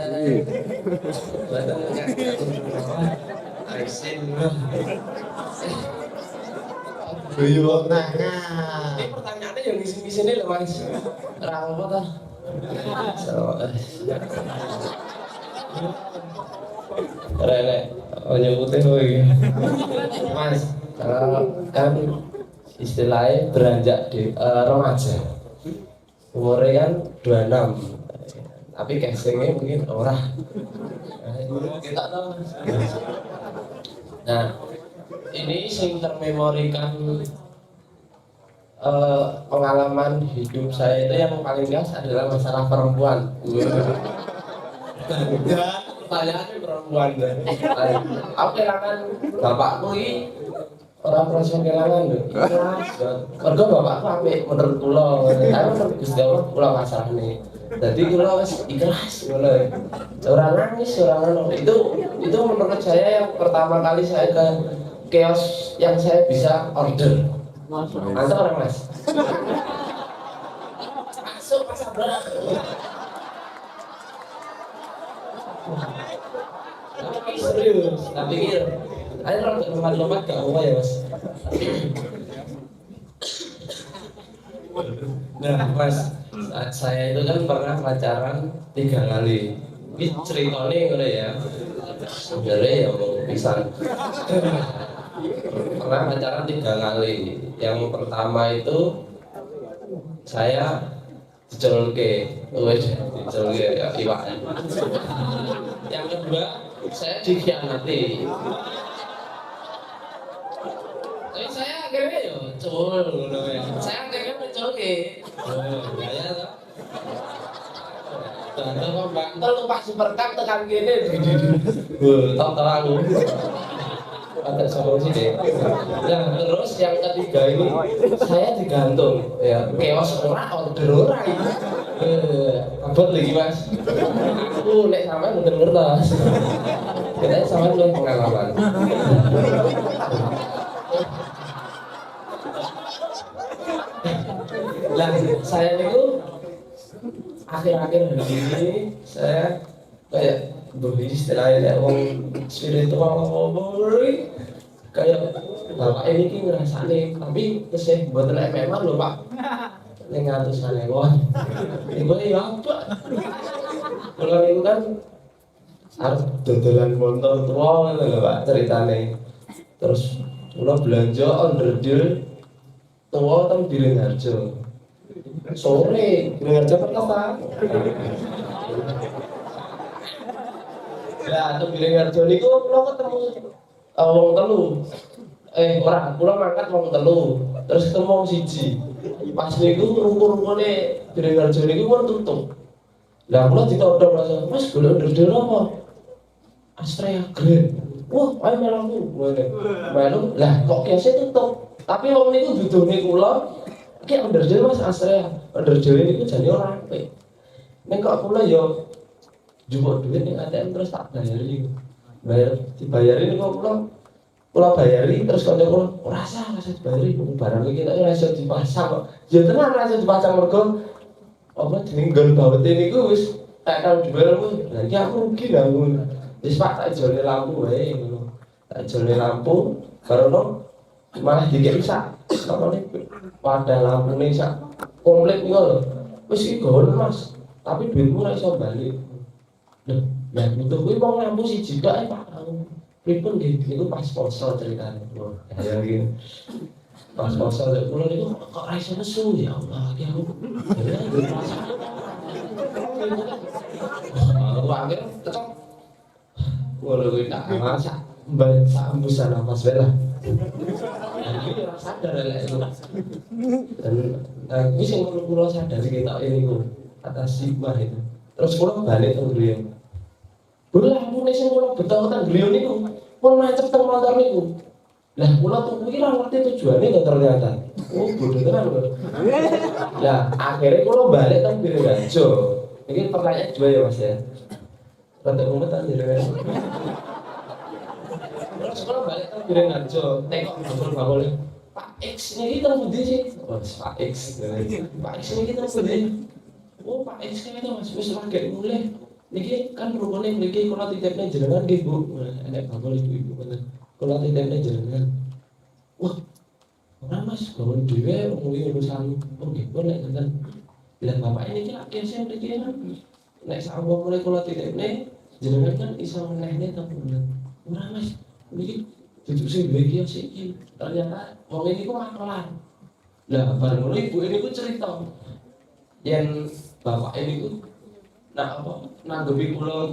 pertanyaannya yang di sini loh Mas. Apa tuh? Rele, nyebutnya lagi. Mas, kan istilahnya beranjak di remaja. Umurnya kan 26. Tapi casingnya mungkin orang. Kita tahu. Nah, ini sing termemorikan pengalaman hidup saya itu yang paling khas adalah masalah perempuan. Pertanyaannya perempuan. Aku kehilangan bapakku ini orang proses kehilangan loh. Mergo bapakku ambek menurut kula, tapi menurut Gusti Allah kula masalah nih. Jadi kula wis ikhlas ngono. Ora nangis, ora ngono. Itu menurut saya yang pertama kali saya ke kios yang saya bisa order. Mantap orang Mas. Masuk Mas Abra. Tapi serius, tak pikir ayo rada lompat-lompat gak apa ya Mas. Nah Mas, saya itu kan pernah pacaran 3 kali. Ini ceritanya ngono ya. Sebenarnya ya mau pisah. Pernah pacaran 3 kali. Yang pertama itu saya dicolke, ya iwak. Yang kedua saya dikhianati. Tapi saya akhirnya yo cul ngono ya. Saya akhirnya mencolke. Ya toh. Tanda kok bantal tuh Pak Supercup tekan kene. Tok aku. agak sombong sih. Nah terus yang ketiga ini saya digantung ya keos order ora abot lagi mas aku nek sampean bener ngertos kita sampean luwih pengalaman lah saya itu akhir-akhir ini saya kayak beli istilahnya orang spiritual ngomong kayak bapak ini ki ngrasane tapi tesih mboten memang lho Pak ning ngatusane wong iku ya apa kalau itu kan harus dodolan motor tua ngono lho Pak ceritane terus kula belanja onderdil tua teng Biringharjo sore Biringharjo pertama ya tuh Biringharjo niku kula ketemu wong telu kula mangkat wong telu terus ketemu wong siji pas niku ruko-rukone Biringharjo niku pun tutup lah kula ditodong langsung Mas golek nderdel apa Astrea Grand wah ayo melaku melu lah kok kiosnya tutup tapi wong niku duduhne kula ki nderdel Mas Astrea nderdel niku jane ora apik nek kok kula yo jupuk duit ning ATM terus tak bayari dibayarin kok kula bayari terus kanca kula ora usah dibayari barang iki tak ora iso dipasang kok ya tenan ora iso dipasang mergo apa jeneng bawete niku wis tak tau jual lha iki aku rugi lha ngono wis Pak tak jole lampu wae ngono tak jole lampu barono malah dikek sak samane wadah lampune sak komplit niku lho wis iki gawon Mas tapi duitmu ora iso balik nah butuh kuwi wong lampu siji tok Pak pripun nggih niku pas sponsor ceritane ya nggih pas sponsor kula niku kok ra iso nesu ya Allah iki aku akhir tetep ngono kuwi tak masak mbak sambusan nafas wae lah iki ora sadar lek itu dan iki sing perlu kula sadari ketok ini kok atas hikmah itu terus kula balik teng griya bola ampune sing kula beto teng griya niku pun macet teng motor niku lah kula tuku iki ora ngerti tujuane kok ternyata oh bodoh tenan kok lah akhirnya kula balik teng Biringharjo iki pertanyaan dua ya Mas ya rada umet anjir terus kula balik teng Biringharjo tengok bakul Pak X niki teng pundi sih oh Pak X Pak X niki teng pundi oh Pak X kene Mas wis lagi mulai niki kan rukune mriki kula titipne jenengan nggih Bu nek bakul ibu ngoten kula titipne jenengan wah ora Mas gawon dhewe wong urusan oh nggih kok nek ngoten lah bapak ini ki akeh mriki kan nek sawang mulai kula titipne jenengan kan iso menehne ta bulan ora Mas niki duduk sing duwe kios iki ternyata wong iki ku makelar lah bareng ngono ibu ini ku cerita yen bapak ini ku nah apa nanggepi kula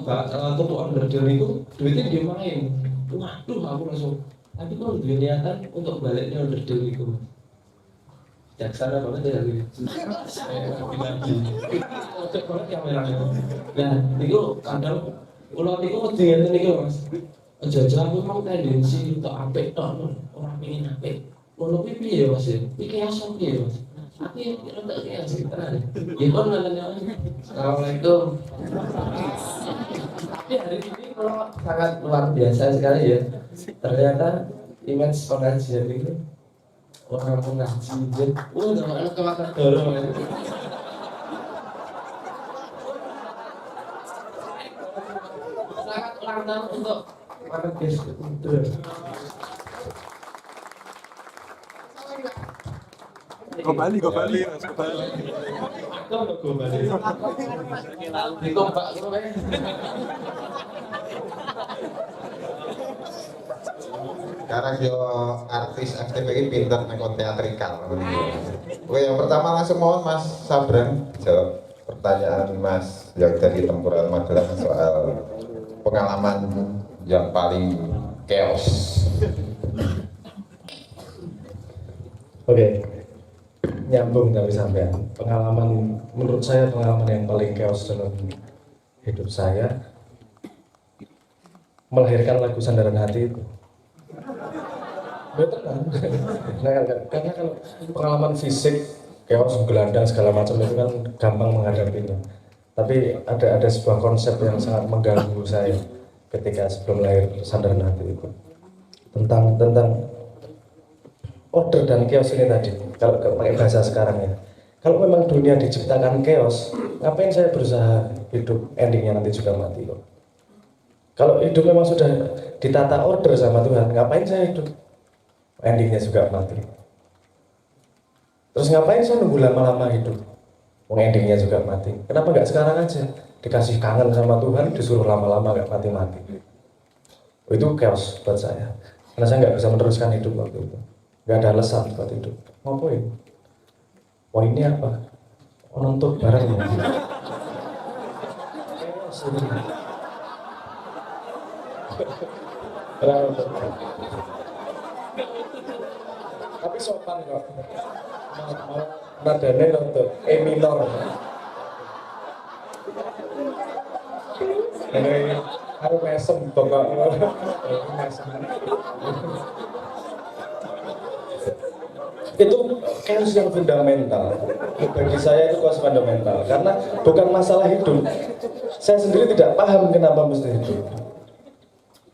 tutukan nderdel niku duitnya dia main waduh aku langsung tapi kula duwe niatan untuk baliknya nderdel niku jaksana banget ya ini saya lagi cocok banget kameranya nah niku kadang kula niku wedi ngeten niku Mas aja-aja aku mau tendensi untuk apik tok ora pengin apik ngono kuwi piye ya Mas iki kiasan piye Mas tapi rentak kayak tenan. Ya kon nanya. Assalamualaikum. Tapi hari ini kalau sangat luar biasa sekali ya. Ternyata image pengajian itu orang mengaji. Udah anak kemakan dorong. Selamat ulang tahun untuk para guest itu. Go Bali, Mas, go Bali. Aku go Bali. Dikombak kowe. Sekarang yo artis aktif ini pinter nek teatrikal. Oke, yang pertama langsung mohon Mas Sabran jawab pertanyaan Mas yang dari Tempuran Magelang soal pengalaman yang paling chaos. Oke. Nyambung tapi sampean pengalaman menurut saya pengalaman yang paling chaos dalam hidup saya melahirkan lagu Sandaran Hati itu tenang. Nah, karena kalau pengalaman fisik, chaos, gelandang segala macam itu kan gampang menghadapinya. Tapi ada sebuah konsep yang sangat mengganggu saya ketika sebelum lahir Sandaran Hati itu tentang order dan chaos ini tadi. Kalau pakai bahasa sekarang ya, kalau memang dunia diciptakan chaos, ngapain saya berusaha hidup, endingnya nanti juga mati kok. Kalau hidup memang sudah ditata order sama Tuhan, ngapain saya hidup, endingnya juga mati. Terus ngapain saya nunggu lama-lama hidup, endingnya juga mati. Kenapa nggak sekarang aja, dikasih kangen sama Tuhan, disuruh lama-lama nggak mati-mati. Itu chaos buat saya, karena saya nggak bisa meneruskan hidup waktu itu. Nggak ada alasan buat hidup. Ngapain? Wah ini apa? Nonton bareng ya. Tapi sopan kok. Mau nadanya untuk E minor. Ini harus mesem bapak. Itu chaos yang fundamental. Bagi saya itu chaos fundamental karena bukan masalah hidup. Saya sendiri tidak paham kenapa mesti hidup.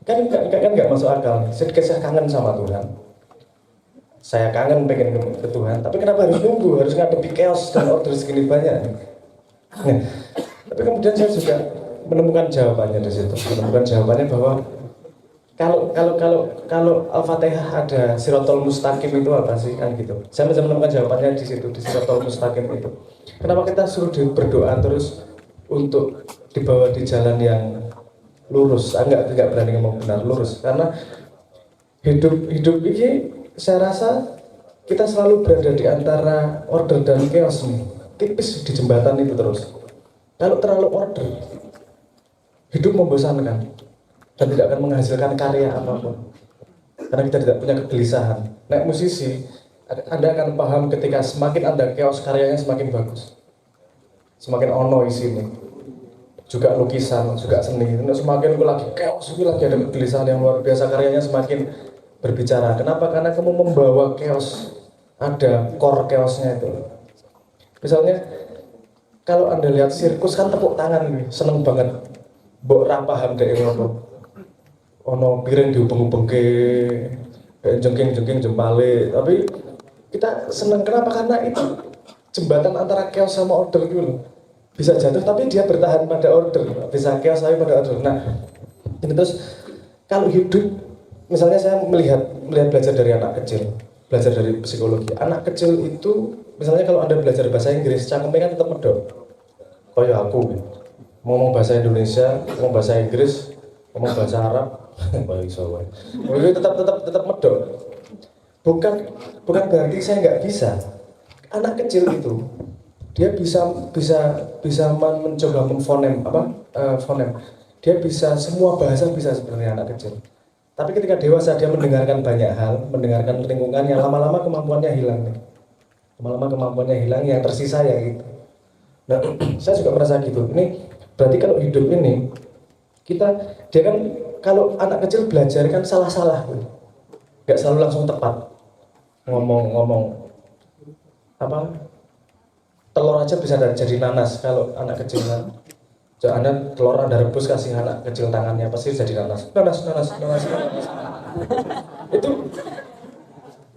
Kan nggak masuk akal. Saya kangen sama Tuhan. Saya kangen pengen ke Tuhan, tapi kenapa harus nunggu, harus ngadepi chaos dan order segini banyak? Nah, tapi kemudian saya juga menemukan jawabannya di situ. Menemukan jawabannya bahwa kalau Al-Fatihah ada Sirotol Mustaqim itu apa sih kan gitu. Saya bisa menemukan jawabannya di situ, di Sirotol Mustaqim itu. Kenapa kita suruh berdoa terus untuk dibawa di jalan yang lurus? Enggak berani ngomong benar lurus, karena hidup ini saya rasa kita selalu berada di antara order dan chaos nih, tipis di jembatan itu terus. Kalau terlalu order, hidup membosankan dan tidak akan menghasilkan karya apapun, karena kita tidak punya kegelisahan. Nah, musisi, Anda akan paham ketika semakin Anda chaos, karyanya semakin bagus, semakin ono isinya. Juga lukisan, juga seni. Semakin lagi chaos, lagi ada kegelisahan yang luar biasa, karyanya semakin berbicara. Kenapa? Karena kamu membawa chaos, ada core chaosnya itu. Misalnya, kalau Anda lihat sirkus kan tepuk tangan, seneng banget. Mbok ra paham dek ono piring diubeng-ubeng ke jengking-jengking jempale, tapi kita seneng. Kenapa? Karena itu jembatan antara chaos sama order dulu. Bisa jatuh tapi dia bertahan pada order, bisa chaos tapi pada order. Nah, ini terus kalau hidup, misalnya saya melihat belajar dari anak kecil, belajar dari psikologi. Anak kecil itu, misalnya kalau Anda belajar bahasa Inggris, cangkemnya kan tetap medok. Kayak aku, ngomong bahasa Indonesia, ngomong bahasa Inggris, ngomong bahasa Arab, tetap medok. Bukan berarti saya nggak bisa. Anak kecil itu dia bisa mencoba memfonem fonem. Dia bisa semua bahasa bisa sebenarnya anak kecil. Tapi ketika dewasa dia mendengarkan banyak hal, mendengarkan lingkungan yang lama-lama kemampuannya hilang. Lama-lama kemampuannya hilang, yang tersisa ya gitu. Nah, saya juga merasa gitu. Ini berarti kalau hidup ini dia kan kalau anak kecil belajar kan salah-salah, nggak selalu langsung tepat. Ngomong telur aja bisa jadi nanas kalau anak kecil kan. Anda telur Anda rebus kasih anak kecil tangannya pasti jadi nanas.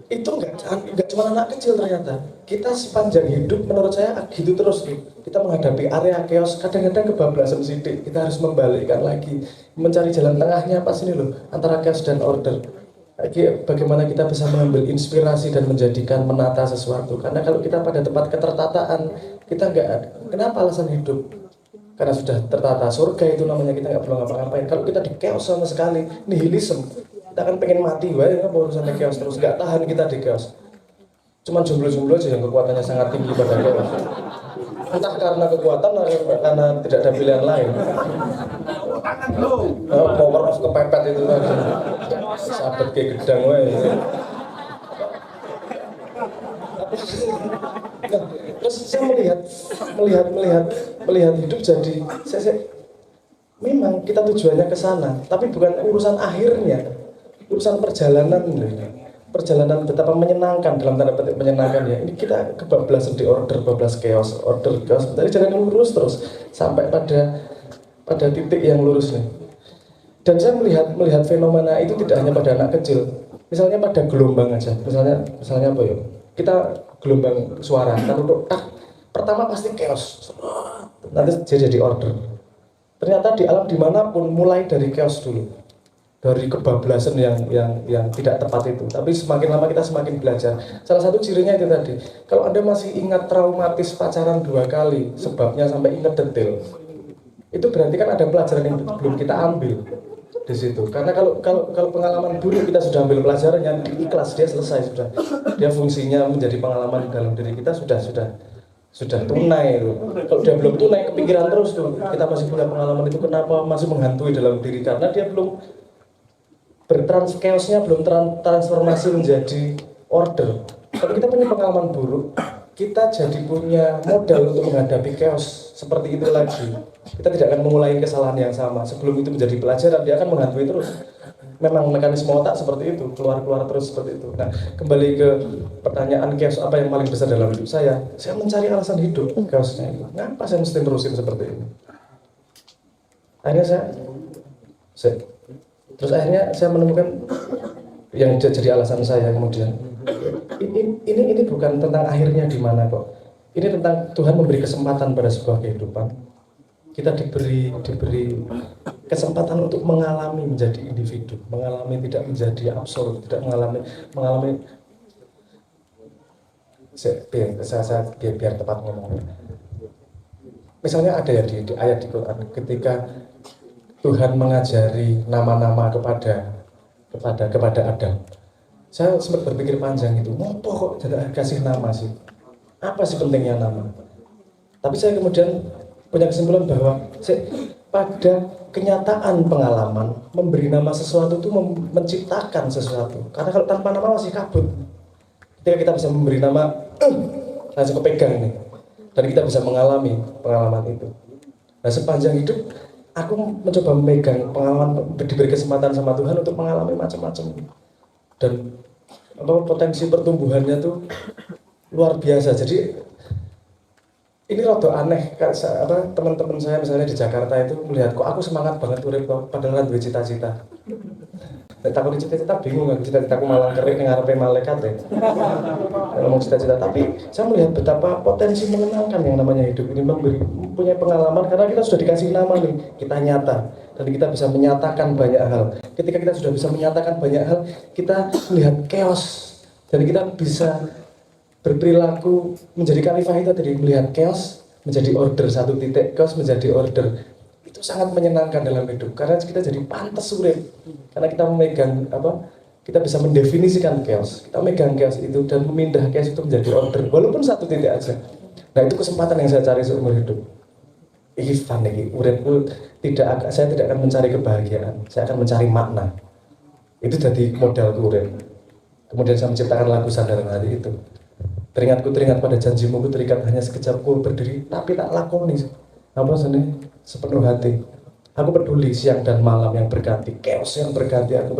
Itu nggak cuma anak kecil ternyata. Kita sepanjang hidup menurut saya gitu terus nih. Kita menghadapi area chaos, kadang-kadang kebablasan sidik. Kita harus membalikkan lagi, mencari jalan tengahnya apa sini loh antara chaos dan order. Bagaimana kita bisa mengambil inspirasi dan menata sesuatu. Karena kalau kita pada tempat ketertataan, kita nggak ada. Kenapa alasan hidup? Karena sudah tertata. Surga itu namanya, kita nggak perlu ngapa-ngapain. Kalau kita di chaos sama sekali, nihilisme, kita akan pengen mati, nggak mau urusan chaos terus, nggak tahan kita di chaos. Cuman jomblo-jomblo aja yang kekuatannya sangat tinggi pada chaos. Entah karena kekuatan atau karena tidak ada pilihan lain. Power of kepepet itu tadi. Sabet kayak gedang wae. Nah, terus saya melihat hidup jadi saya memang kita tujuannya ke sana, tapi bukan urusan akhirnya, urusan perjalanan. perjalanan betapa menyenangkan, dalam tanda petik menyenangkan ya. Ini kita kebablasan di order, bablas chaos, order chaos. Dari jalan yang lurus terus sampai pada titik yang lurus nih. Dan saya melihat fenomena itu tidak hanya pada anak kecil. Misalnya pada gelombang aja. Misalnya apa ya? Kita gelombang suara, kalau untuk pertama pasti chaos. Nanti jadi order. Ternyata di alam dimanapun mulai dari chaos dulu. Dari kebablasan yang tidak tepat itu. Tapi semakin lama kita semakin belajar. Salah satu cirinya itu tadi. Kalau Anda masih ingat traumatis pacaran 2 kali, sebabnya sampai ingat detail, itu berarti kan ada pelajaran yang belum kita ambil di situ. Karena kalau pengalaman buruk kita sudah ambil pelajaran yang ikhlas, dia selesai sudah. Dia fungsinya menjadi pengalaman dalam diri kita sudah tunai itu. Kalau dia belum tunai, kepikiran terus tuh. Kita masih punya pengalaman itu, kenapa masih menghantui dalam diri? Karena dia belum chaosnya belum transformasi menjadi order. Kalau kita punya pengalaman buruk, kita jadi punya modal untuk menghadapi chaos seperti itu lagi. Kita tidak akan memulai kesalahan yang sama. Sebelum itu menjadi pelajaran, dia akan menghantui terus. Memang mekanisme otak seperti itu, keluar terus seperti itu. Nah, kembali ke pertanyaan chaos apa yang paling besar dalam hidup saya mencari alasan hidup chaosnya itu. Kenapa saya mesti terusin seperti ini? Akhirnya terus akhirnya saya menemukan yang jadi alasan saya kemudian. Ini bukan tentang akhirnya di mana kok. Ini tentang Tuhan memberi kesempatan pada sebuah kehidupan. Kita diberi kesempatan untuk mengalami menjadi individu, mengalami tidak menjadi absolut, tidak mengalami saya biar tepat ngomongnya. Misalnya ada ya di ayat di Quran ketika Tuhan mengajari nama-nama kepada Adam. Saya sempat berpikir panjang itu, ngopo kok tidak kasih nama sih? Apa sih pentingnya nama? Tapi saya kemudian punya kesimpulan bahwa pada kenyataan pengalaman, memberi nama sesuatu itu menciptakan sesuatu. Karena kalau tanpa nama masih kabut. Ketika kita bisa memberi nama, langsung kepegang nih. Dan kita bisa mengalami pengalaman itu. Nah, sepanjang hidup aku mencoba memegang pengalaman, diberi kesempatan sama Tuhan untuk mengalami macam-macam, dan potensi pertumbuhannya tuh luar biasa. Jadi ini rada aneh, teman-teman saya misalnya di Jakarta itu melihat kok aku semangat banget urip kok padahal duwe cita-cita. Nek takon cita-cita bingung aku, cita-citaku malah kerik ning ngarepe malaikat ya. Ngomong cita-cita, tapi saya melihat betapa potensi mengenalkan yang namanya hidup ini, mempunyai pengalaman karena kita sudah dikasih nama nih, kita nyata dan kita bisa menyatakan banyak hal. Ketika kita sudah bisa menyatakan banyak hal, kita melihat chaos dan kita bisa berperilaku menjadi khalifah itu tadi, melihat chaos menjadi order, satu titik chaos menjadi order. Itu sangat menyenangkan dalam hidup karena kita jadi pantas urip, karena kita memegang kita bisa mendefinisikan chaos, kita memegang chaos itu dan memindah chaos itu menjadi order walaupun satu titik aja. Nah, itu kesempatan yang saya cari seumur hidup. Fun nih, uripku saya tidak akan mencari kebahagiaan, saya akan mencari makna. Itu jadi modal urip. Kemudian saya menciptakan lagu Sandaran Hati itu. Teringat pada janjimu, ku terikat hanya sekejap, ku berdiri tapi tak lakoni. Apa sini sepenuh hati. Aku peduli siang dan malam yang berganti, chaos yang berganti, aku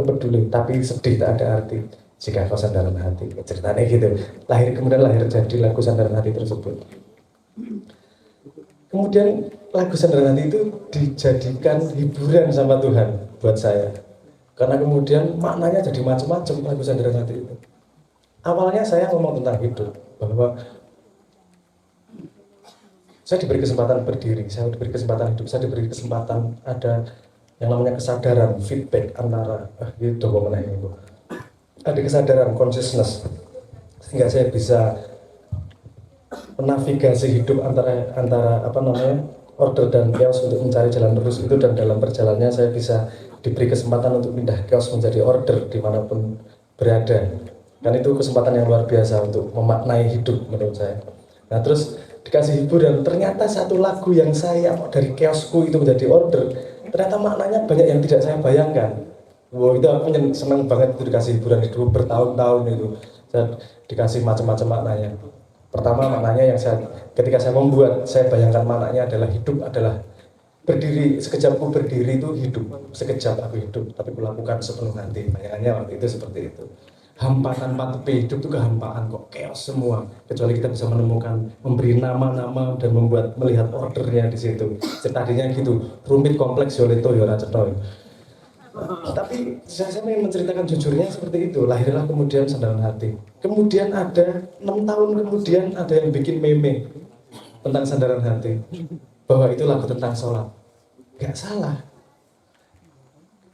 peduli, tapi sedih tak ada arti jika kau sandaran hati. Ceritanya gitu. Kemudian lahir jadi lagu Sandaran Hati tersebut. Kemudian lagu Sandaran Hati itu dijadikan hiburan sama Tuhan buat saya. Karena kemudian maknanya jadi macam-macam lagu Sandaran Hati itu. Awalnya saya ngomong tentang hidup, bahwa saya diberi kesempatan berdiri, saya diberi kesempatan hidup, saya diberi kesempatan ada yang namanya kesadaran, feedback antara itu mengenai itu. Ada kesadaran, consciousness, sehingga saya bisa menavigasi hidup antara order dan chaos untuk mencari jalan lurus itu, dan dalam perjalanannya saya bisa diberi kesempatan untuk pindah chaos menjadi order dimanapun berada. Dan itu kesempatan yang luar biasa untuk memaknai hidup menurut saya. Nah, terus dikasih hiburan, ternyata satu lagu yang saya dari chaosku itu menjadi order, ternyata maknanya banyak yang tidak saya bayangkan. Wow, itu aku senang banget itu dikasih hiburan itu bertahun-tahun itu. Saya dikasih macam-macam maknanya. Pertama maknanya yang ketika saya membuat, saya bayangkan maknanya adalah hidup adalah berdiri, sekejapku berdiri itu hidup, sekejap aku hidup, tapi kulakukan sepenuh hati. Bayangannya waktu itu seperti itu. hampa tanpa tepi, hidup itu kehampaan kok, chaos semua. Kecuali kita bisa menemukan, memberi nama-nama dan melihat ordernya di situ. Tadinya gitu, rumit, kompleks, yoleto, yora cetoy. Tapi saya ingin menceritakan jujurnya seperti itu. Lahirlah kemudian Sandaran Hati. Kemudian ada 6 tahun kemudian ada yang bikin meme tentang Sandaran Hati, bahwa itu lagu tentang sholat. Gak salah.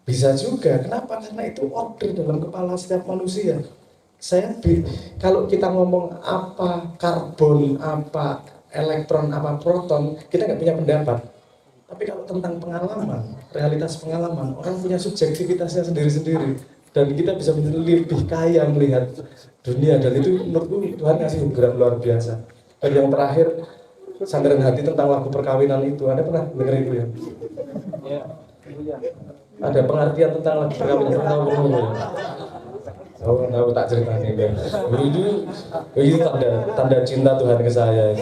Bisa juga, kenapa? Karena itu order dalam kepala setiap manusia. Kalau kita ngomong apa karbon, apa elektron, apa proton, kita nggak punya pendapat. Tapi kalau tentang pengalaman, realitas pengalaman, orang punya subjektivitasnya sendiri-sendiri. Dan kita bisa lebih kaya melihat dunia. Dan itu menurutku Tuhan ngasih anugerah luar biasa. Dan yang terakhir, Sandaran Hati tentang lagu perkawinan itu. Anda pernah dengar itu ya? Ada pengertian tentang lagu perkawinan, tahu tak ceritanya kan. Itu tanda cinta Tuhan ke saya.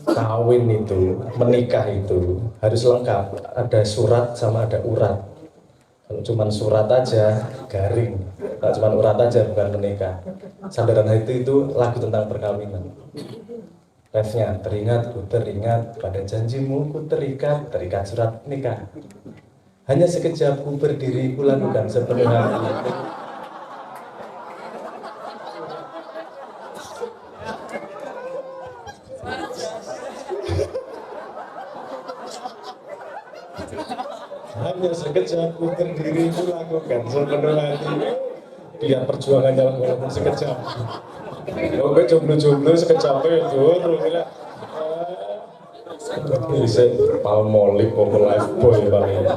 Kawin itu, menikah itu harus lengkap. Ada surat sama ada urat. Kalau cuma surat aja garing, kalau cuma urat aja bukan menikah. Sandaran Hati itu lagu tentang perkawinan. Refnya, teringat, ku teringat, pada janjimu ku terikat surat nikah. Hanya sekejap ku berdiri, ku lakukan sepenuh hati. Hanya sekejap ku berdiri, ku lakukan sepenuh hati. Biar perjuangannya walaupun sekejap. Oh, gue jomblo-jomblo sekejap itu, bisa Palmolive over life boy paling.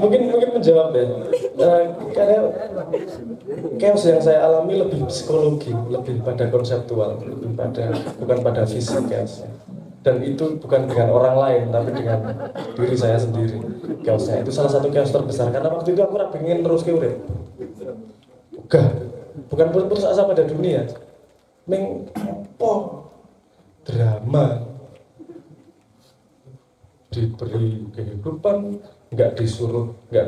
Mungkin menjawab ya. Karena chaos yang saya alami lebih psikologi, lebih pada konseptual, bukan pada fisik chaosnya. Dan itu bukan dengan orang lain, tapi dengan diri saya sendiri. Chaosnya itu salah satu chaos terbesar. Karena waktu itu aku pengen terus ke urip. Bukan putus asa pada dunia. Drama diberi kehidupan, nggak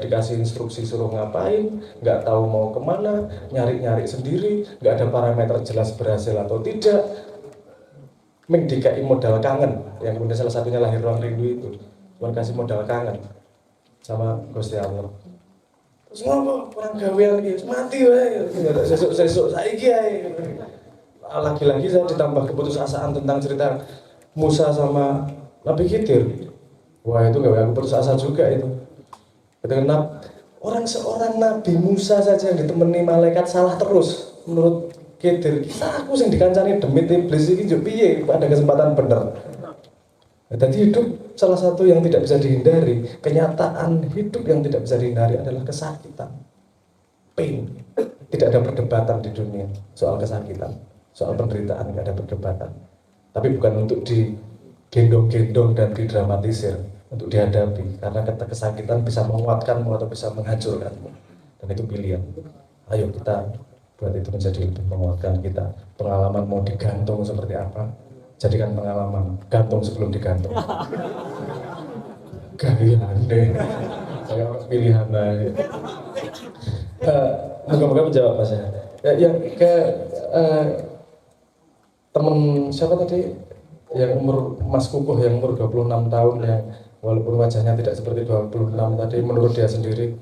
dikasih instruksi suruh ngapain, nggak tahu mau kemana, nyari sendiri, nggak ada parameter jelas berhasil atau tidak. Dikai modal kangen, yang kemudian salah satunya Lahir Ruang Rindu itu, Tuhan kasih modal kangen sama Gusti Allah. Terus ngomong orang gawean gitu, mati wae, sesuk saiki ae. Lagi-lagi saya ditambah keputusasaan tentang cerita Musa sama Nabi Khidir. Wah, itu gak aku putus asa juga itu. Kenapa? Seorang Nabi Musa saja yang ditemani malaikat salah terus menurut Khidir. Kisah aku yang dikancani demit iblis ini juga piye pada kesempatan bener. Jadi hidup salah satu yang tidak bisa dihindari, kenyataan hidup yang tidak bisa dihindari adalah kesakitan, pain. Tidak ada perdebatan di dunia soal kesakitan, soal penderitaan, tidak ada perdebatan. Tapi bukan untuk digendong-gendong dan didramatisir, untuk dihadapi. Karena kesakitan bisa menguatkanmu atau bisa menghancurkanmu. Dan itu pilihan. Ayo kita buat itu menjadi lebih menguatkan kita. Pengalaman mau digantung seperti apa? Jadikan pengalaman, gantung sebelum digantung. Gaya deh, saya pilihan aja. Moga-moga menjawab Mas ya. Yang ke temen siapa tadi? Yang umur Mas Kukuh yang umur 26 tahun yang walaupun wajahnya tidak seperti 26 tadi menurut dia sendiri.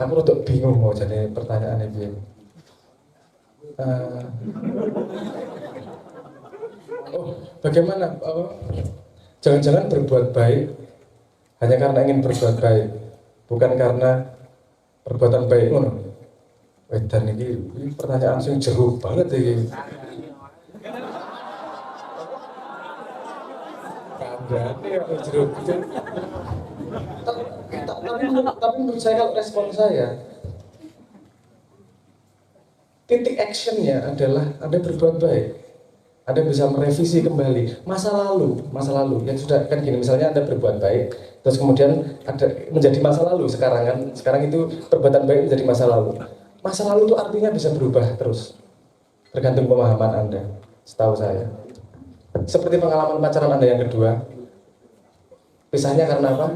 Aku rada bingung mau jadi pertanyaannya dia. Bagaimana? Jangan-jangan berbuat baik hanya karena ingin berbuat baik, bukan karena perbuatan baik. Dan ini pertanyaan yang jauh banget ini. Tapi menurut saya kalau respon saya, titik actionnya adalah Anda berbuat baik. Anda bisa merevisi kembali masa lalu yang sudah kan gini, misalnya Anda berbuat baik terus kemudian ada menjadi masa lalu sekarang itu perbuatan baik menjadi masa lalu itu artinya bisa berubah terus tergantung pemahaman Anda. Setahu saya seperti pengalaman pacaran Anda yang kedua, Pisahnya karena apa?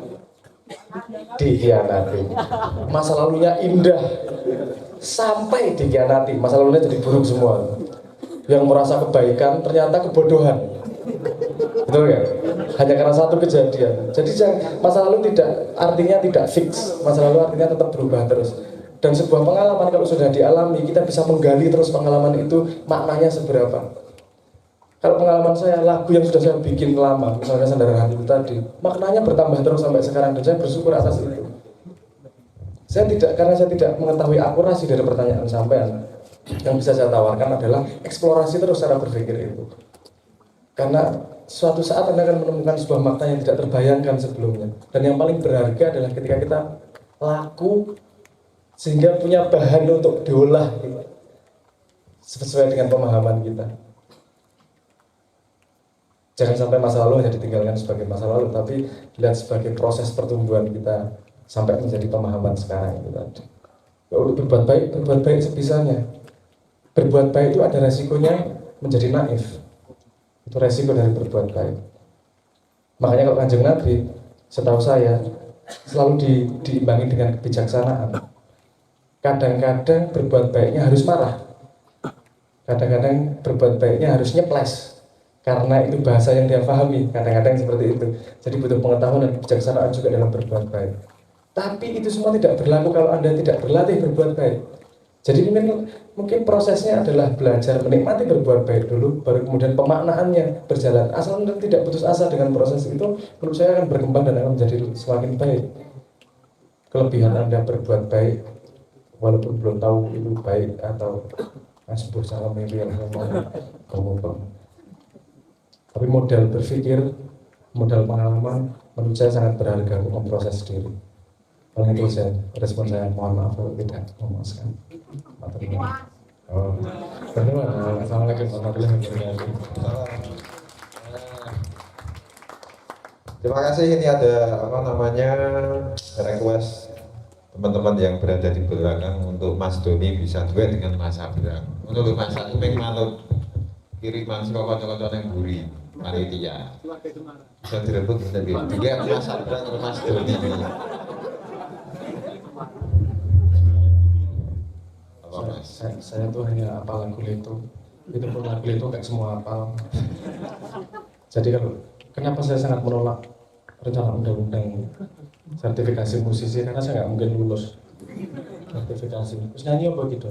Dikhianati. Masa lalunya indah sampai dikhianati, masa lalunya jadi buruk semua. Yang merasa kebaikan ternyata kebodohan. Betul ya? Hanya karena satu kejadian. Jadi masa lalu artinya tidak fix. Masa lalu artinya tetap berubah terus. Dan sebuah pengalaman kalau sudah dialami, kita bisa menggali terus pengalaman itu maknanya seberapa. Kalau pengalaman saya, lagu yang sudah saya bikin lama, misalnya Sandaran Hati itu tadi, maknanya bertambah terus sampai sekarang, dan saya bersyukur atas itu. Karena saya tidak mengetahui akurasi dari pertanyaan sampean, yang bisa saya tawarkan adalah eksplorasi terus cara berpikir itu. Karena suatu saat Anda akan menemukan sebuah makna yang tidak terbayangkan sebelumnya. Dan yang paling berharga adalah ketika kita laku, sehingga punya bahan untuk diolah gitu, sesuai dengan pemahaman kita. Jangan sampai masa lalu hanya ditinggalkan sebagai masa lalu, tapi dilihat sebagai proses pertumbuhan kita sampai menjadi pemahaman sekarang itu tadi. Untuk berbuat baik sebisanya. Berbuat baik itu ada resikonya menjadi naif. Itu resiko dari berbuat baik. Makanya kalau Kanjeng Nabi, setahu saya, selalu diimbangi dengan kebijaksanaan. Kadang-kadang berbuat baiknya harus marah. Kadang-kadang berbuat baiknya harus nyeples. Karena itu bahasa yang dia pahami, kadang-kadang seperti itu. Jadi butuh pengetahuan dan kebijaksanaan juga dalam berbuat baik. Tapi itu semua tidak berlaku kalau Anda tidak berlatih berbuat baik. Jadi mungkin prosesnya adalah belajar menikmati berbuat baik dulu, baru kemudian pemaknaannya berjalan. Asal Anda tidak putus asa dengan proses itu, menurut saya akan berkembang dan akan menjadi semakin baik. Kelebihan Anda berbuat baik, walaupun belum tahu itu baik atau sebuah salah milih ngomong. Tapi modal berpikir, modal pengalaman, menurut saya sangat berharga untuk memproses diri. Paling itu respon saya, mohon maaf kalau tidak memuaskan. Assalamualaikum warahmatullahi wabarakatuh. Terima kasih. Ini ada request teman-teman yang berada di belakang untuk Mas Doni bisa duet dengan Mas Abraham. Untuk Mas aku pengen manut kiriman saka kanca-kanca yang buri panitia. Bisa direbut nanti. Tiga Mas Abraham atau Mas Doni ini. Apa Mas? Saya tuh hanya apal lagu itu pun lagu itu gak semua apal. Jadi kenapa saya sangat menolak rencana undang-undang sertifikasi musisi, karena saya nggak mungkin lulus sertifikasi. Terus nyanyi apa gitu?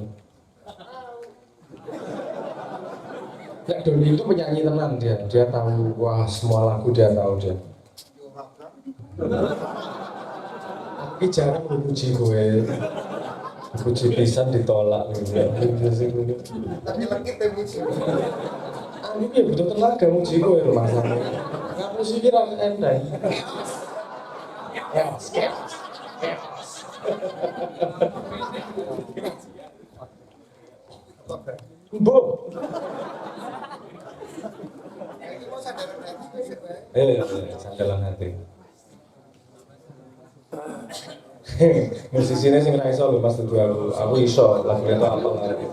Nek Doni itu penyanyi tenang, dia tahu, wah semua lagu dia tahu dia. Tapi jarang memuji gue, puji pisan ditolak gitu ya. Tapi lekit ya muji. Aku ya butuh tenaga muji gue masalahnya. Nggak muji kira endai. Chaos. Bu. Sandalan hati. Musisinya sing ra iso lho Mas Teguh aku iso lagu itu apa ngerti.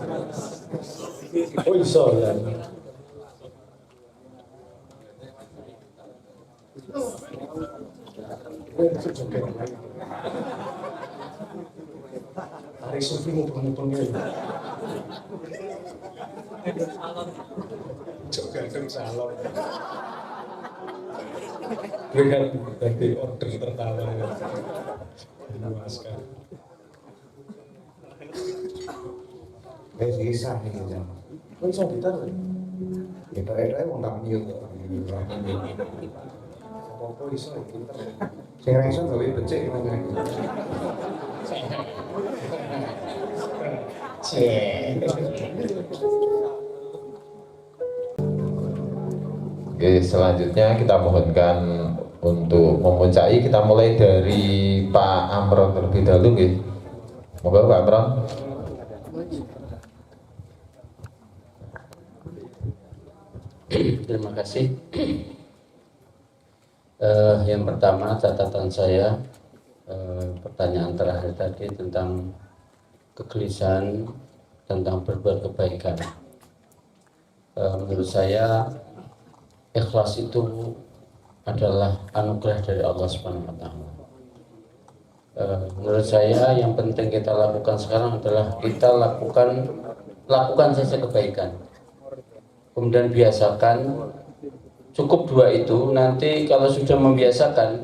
Oh iso ya. Hari sufi mumpung-mumpungnya. Juga kan salon. Berikan tadi order tertawa ya. Memuaskan. Bisa nih gitu. Kok iso gitar? Itu mau tak mute. Apa iso gitar? Sing ra iso gawe becik ngene. Oke, selanjutnya kita mohonkan untuk memuncaki, kita mulai dari Pak Amron terlebih dahulu nggih. Moga Pak Amron. Terima kasih. Yang pertama catatan saya, pertanyaan terakhir tadi tentang kegelisahan tentang berbuat kebaikan. Menurut saya ikhlas itu adalah anugerah dari Allah Subhanahu wa taala. Menurut saya yang penting kita lakukan sekarang adalah kita lakukan saja kebaikan. Kemudian biasakan, cukup 2 itu. Nanti kalau sudah membiasakan,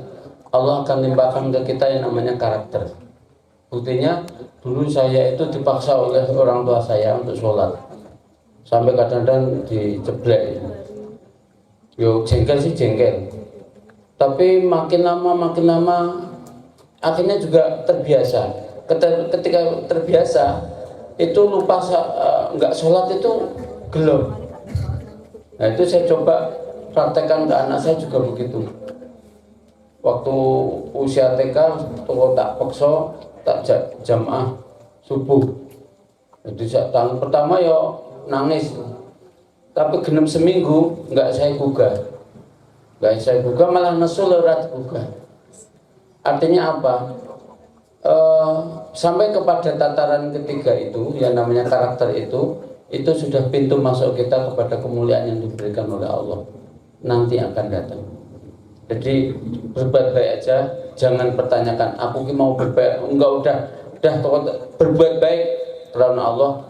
Allah akan limpahkan ke kita yang namanya karakter. Buktinya dulu saya itu dipaksa oleh orang tua saya untuk sholat, sampai kadang-kadang dijeblek. Yo jengkel sih jengkel, tapi makin lama akhirnya juga terbiasa. Ketika terbiasa itu lupa nggak sholat itu gelo. Nah itu saya coba praktekkan ke anak saya juga begitu. Waktu usia TK, kalau tak paksa, tak jamaah subuh. Jadi tahun pertama ya nangis, tapi genep seminggu nggak saya gugah, malah nesul ora gugah. Artinya apa? Sampai kepada tataran ketiga itu, yang namanya karakter itu sudah pintu masuk kita kepada kemuliaan yang diberikan oleh Allah nanti akan datang. Jadi berbuat baik aja, jangan pertanyakan aku mau berbaik, enggak, udah berbuat baik karena Allah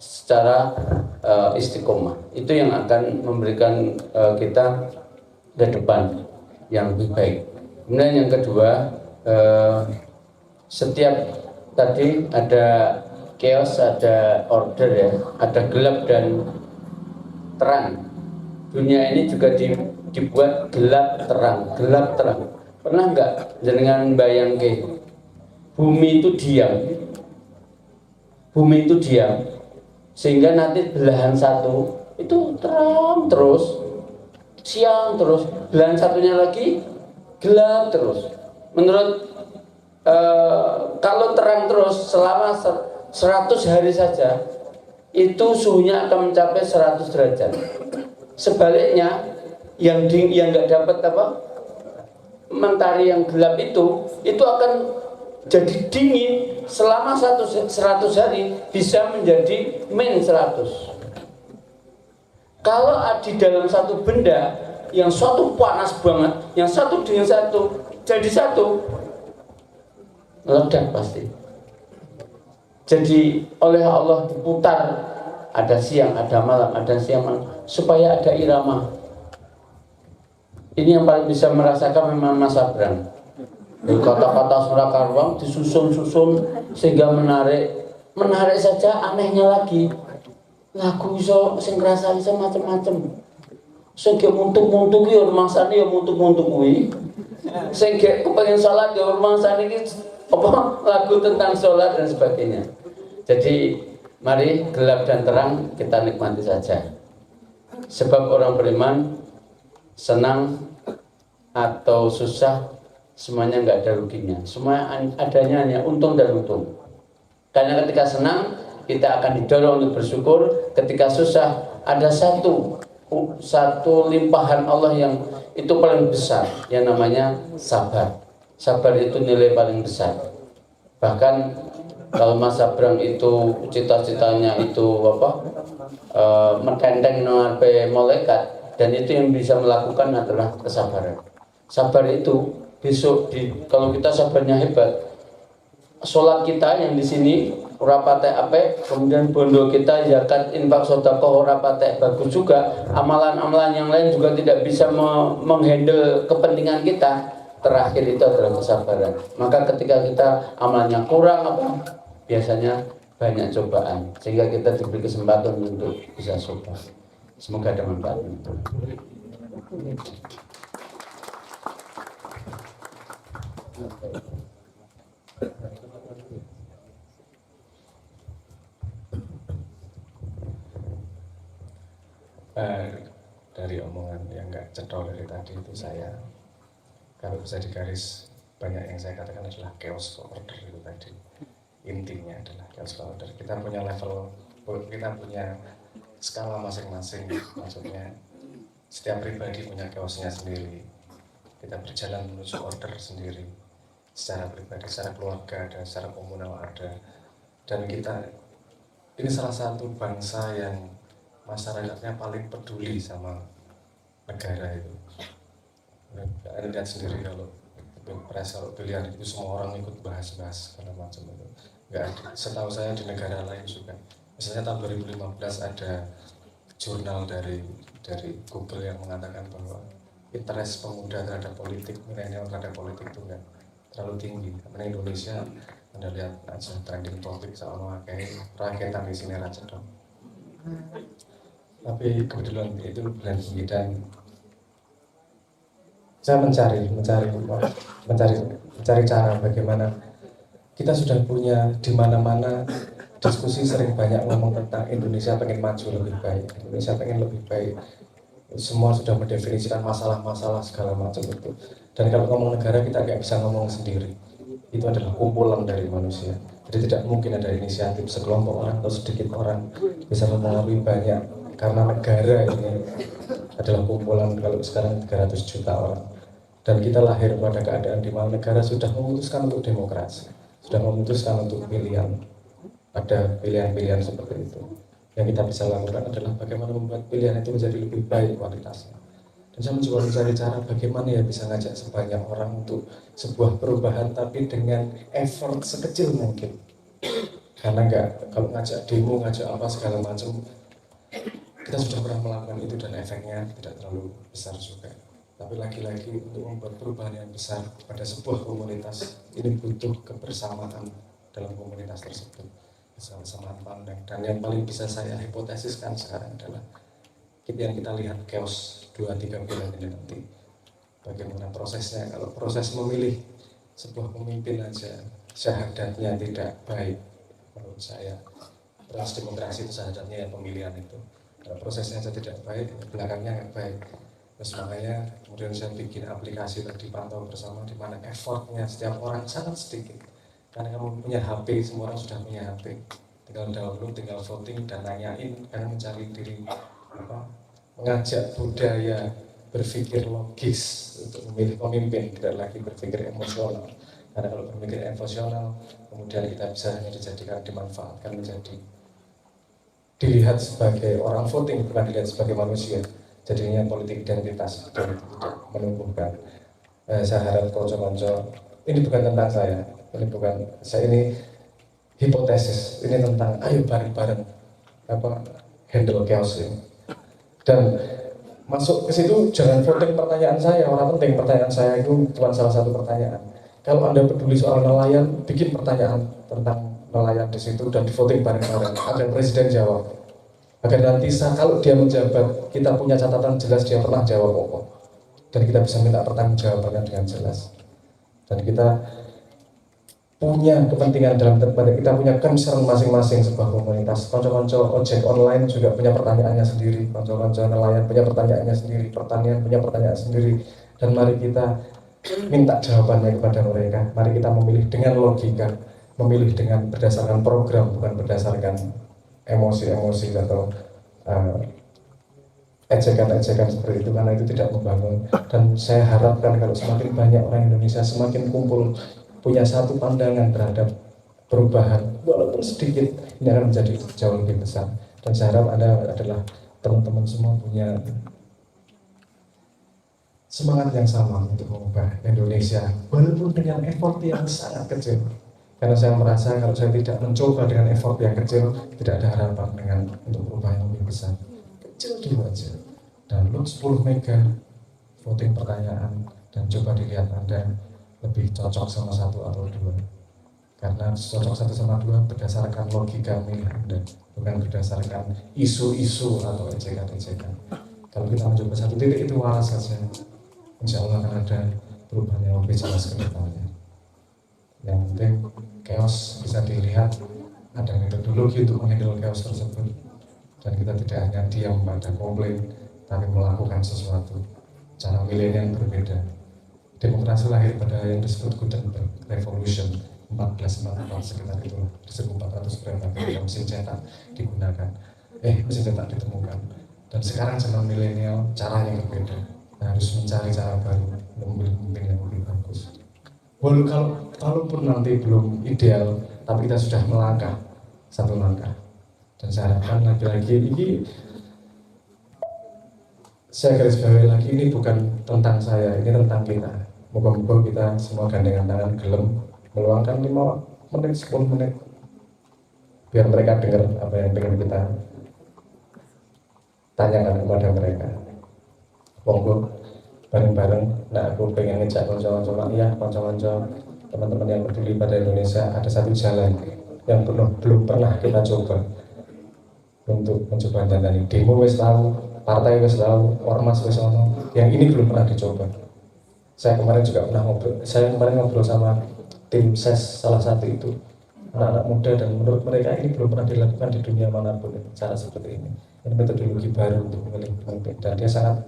secara istiqomah. Itu yang akan memberikan kita ke depan yang lebih baik. Kemudian yang kedua, setiap tadi ada chaos, ada order ya, ada gelap dan terang. Dunia ini juga dibuat gelap terang. Pernah nggak jenengan bayangke bumi itu diam, sehingga nanti belahan satu itu terang terus, siang terus, belahan satunya lagi gelap terus. Menurut kalau terang terus selama 100 hari saja, itu suhunya akan mencapai 100 derajat. Sebaliknya, yang nggak dapat mentari yang gelap itu akan jadi dingin selama 100 hari, bisa menjadi -100. Kalau di dalam satu benda yang satu panas banget, yang satu dengan satu jadi satu, meledak pasti. Jadi oleh Allah diputar, ada siang, ada malam, supaya ada irama. Ini yang paling bisa merasakan memang Mas Abrang. Kata-kata surah Karuang disusun sehingga menarik saja. Anehnya lagi, lagu iso sing ngrasani iso macem-macem. Sing ge muntuk-muntuk ya rumangsane ya muntuk-muntuk kuwi. Sing ge kepengin salat ya rumangsane iki lagu tentang sholat dan sebagainya. Jadi mari gelap dan terang kita nikmati saja. Sebab orang beriman senang atau susah semuanya nggak ada ruginya. Semua adanya hanya untung dan untung. Karena ketika senang kita akan didorong untuk bersyukur. Ketika susah ada satu limpahan Allah yang itu paling besar, yang namanya sabar. Sabar itu nilai paling besar. Bahkan kalau Mas Abrang itu cita-citanya itu mententeng ngarepe malaikat, dan itu yang bisa melakukan adalah kesabaran. Sabar itu besok kalau kita sabarnya hebat, sholat kita yang di sini ora patek apik, kemudian bondo kita zakat, infak, sedekah ora patek bagus juga, amalan-amalan yang lain juga tidak bisa menghandle kepentingan kita. Terakhir itu adalah kesabaran. Maka ketika kita amalnya kurang biasanya banyak cobaan, sehingga kita diberi kesempatan untuk bisa coba. Semoga ada manfaatnya. Dari omongan yang nggak cetol dari tadi itu, saya kalau bisa digaris, banyak yang saya katakan adalah chaos order itu tadi. Intinya adalah chaos order. Kita punya level, kita punya skala masing-masing. Maksudnya setiap pribadi punya chaosnya sendiri. Kita berjalan menuju order sendiri. Secara pribadi, secara keluarga ada, secara komunal ada. Dan kita ini salah satu bangsa yang masyarakatnya paling peduli sama negara itu. Anda lihat sendiri kalau pilpres, kalau pilihan itu semua orang ikut bahas-bahas segala macam itu. Nggak ada. Setahu saya di negara lain juga. Misalnya tahun 2015 ada jurnal dari Google yang mengatakan bahwa interest pemuda terhadap politik, milenial terhadap politik itu nggak terlalu tinggi. Karena Indonesia, Anda lihat aja trending topik soal kayak rakyatan di sini aja dong. Tapi kebetulan itu bulan tinggi dan saya mencari cara bagaimana kita sudah punya di mana-mana diskusi sering banyak ngomong tentang Indonesia pengen maju lebih baik, Indonesia pengen lebih baik. Semua sudah mendefinisikan masalah-masalah segala macam itu. Dan kalau ngomong negara kita nggak bisa ngomong sendiri. Itu adalah kumpulan dari manusia. Jadi tidak mungkin ada inisiatif sekelompok orang atau sedikit orang bisa mempengaruhi banyak. Karena negara ini adalah kumpulan kalau sekarang 300 juta orang. Dan kita lahir pada keadaan di mana negara sudah memutuskan untuk demokrasi, sudah memutuskan untuk pilihan. Ada pilihan-pilihan seperti itu. Yang kita bisa lakukan adalah bagaimana membuat pilihan itu menjadi lebih baik kualitasnya. Dan saya mencoba mencari cara bagaimana ya bisa ngajak sebanyak orang untuk sebuah perubahan tapi dengan effort sekecil mungkin. Karena kalau ngajak demo, ngajak apa segala macam, kita sudah pernah melakukan itu dan efeknya tidak terlalu besar juga. Tapi lagi-lagi untuk membuat perubahan yang besar pada sebuah komunitas ini butuh kebersamaan dalam komunitas tersebut, kesamaan pandang. Dan yang paling bisa saya hipotesiskan sekarang adalah yang kita lihat chaos 2-3 bulan ini nanti. Bagaimana prosesnya, kalau proses memilih sebuah pemimpin aja syahadatnya tidak baik, menurut saya proses demokrasi itu syahadatnya yang pemilihan itu. Kalau prosesnya aja tidak baik, belakangnya nggak baik. Terus makanya kemudian saya bikin aplikasi tadi pantau bersama di mana effortnya setiap orang sangat sedikit. Karena kamu punya HP, semua orang sudah punya HP. Tinggal download, tinggal voting dan nanyain, karena mencari diri mengajak budaya berpikir logis untuk memilih pemimpin, tidak lagi berpikir emosional. Karena kalau berpikir emosional, kemudian kita bisa hanya dijadikan, dimanfaatkan menjadi dilihat sebagai orang voting, bukan dilihat sebagai manusia. Jadinya politik identitas dan tidak menumbuhkan. Saya harap konco-konco, ini bukan tentang saya, ini hipotesis, ini tentang ayo bareng-bareng handle chaos ini. Dan masuk ke situ jangan voting pertanyaan saya, orang penting pertanyaan saya itu cuma salah satu pertanyaan. Kalau Anda peduli soal nelayan, bikin pertanyaan tentang nelayan di situ dan di voting bareng-bareng. Agar presiden jawab. Agar nanti kalau dia menjabat, kita punya catatan jelas dia pernah jawab apa. Dan kita bisa minta pertanggungjawabannya dengan jelas. Dan kita punya kepentingan dalam tempat, kita punya concern masing-masing sebuah komunitas. Konco-konco ojek online juga punya pertanyaannya sendiri, konco-konco nelayan punya pertanyaannya sendiri, pertanian punya pertanyaan sendiri. Dan mari kita minta jawabannya kepada mereka. Mari kita memilih dengan logika, memilih dengan berdasarkan program, bukan berdasarkan emosi-emosi atau ejekan-ejekan seperti itu, karena itu tidak membangun. Dan saya harapkan kalau semakin banyak orang Indonesia semakin kumpul punya satu pandangan terhadap perubahan walaupun sedikit, ini akan menjadi jauh lebih besar. Dan saya harap Anda adalah teman-teman semua punya semangat yang sama untuk mengubah Indonesia walaupun dengan effort yang sangat kecil. Karena saya merasa kalau saya tidak mencoba dengan effort yang kecil, tidak ada harapan untuk perubahan yang lebih besar. Kecil dulu aja. Download 10 mega, voting pertanyaan, dan coba dilihat Anda lebih cocok sama satu atau dua. Karena cocok satu sama dua berdasarkan logika milih Anda, bukan berdasarkan isu-isu atau ejekan-ejekan. Kalau kita mencoba satu titik itu waras saja, insya Allah akan ada perubahan yang lebih jelas ke depannya. Yang penting chaos bisa dilihat, ada metodologi untuk menghandle chaos tersebut, dan kita tidak hanya diam pada komplain, tapi melakukan sesuatu. Cara milenial berbeda. Demokrasi lahir pada yang disebut Gutenberg Revolution 1444 sekitar itu, di 1400 berapa ketika mesin cetak digunakan, mesin cetak ditemukan. Dan sekarang zaman milenial caranya berbeda. Nah, harus mencari cara baru untuk memilih pemimpin yang lebih bagus. Walaupun nanti belum ideal, tapi kita sudah melangkah satu langkah. Dan saya harapkan lagi-lagi ini saya garis bawahi lagi, ini bukan tentang saya, ini tentang kita. Moga-moga kita semua gandengan tangan gelem meluangkan 5 menit, 10 menit biar mereka dengar apa yang pengen kita tanyakan kepada mereka. Monggo bareng-bareng. Nah, aku pengen ngejak konco-konco ya, konco-konco teman-teman yang peduli pada Indonesia, ada satu jalan yang belum pernah kita coba untuk mencoba menjalani. Demo wis tahu, partai wis tahu, ormas wis ono, yang ini belum pernah dicoba. Saya kemarin juga pernah ngobrol sama tim SES salah satu itu, anak-anak muda, dan menurut mereka ini belum pernah dilakukan di dunia manapun cara seperti ini. Ini metodologi baru untuk memilih pemimpin, dan dia sangat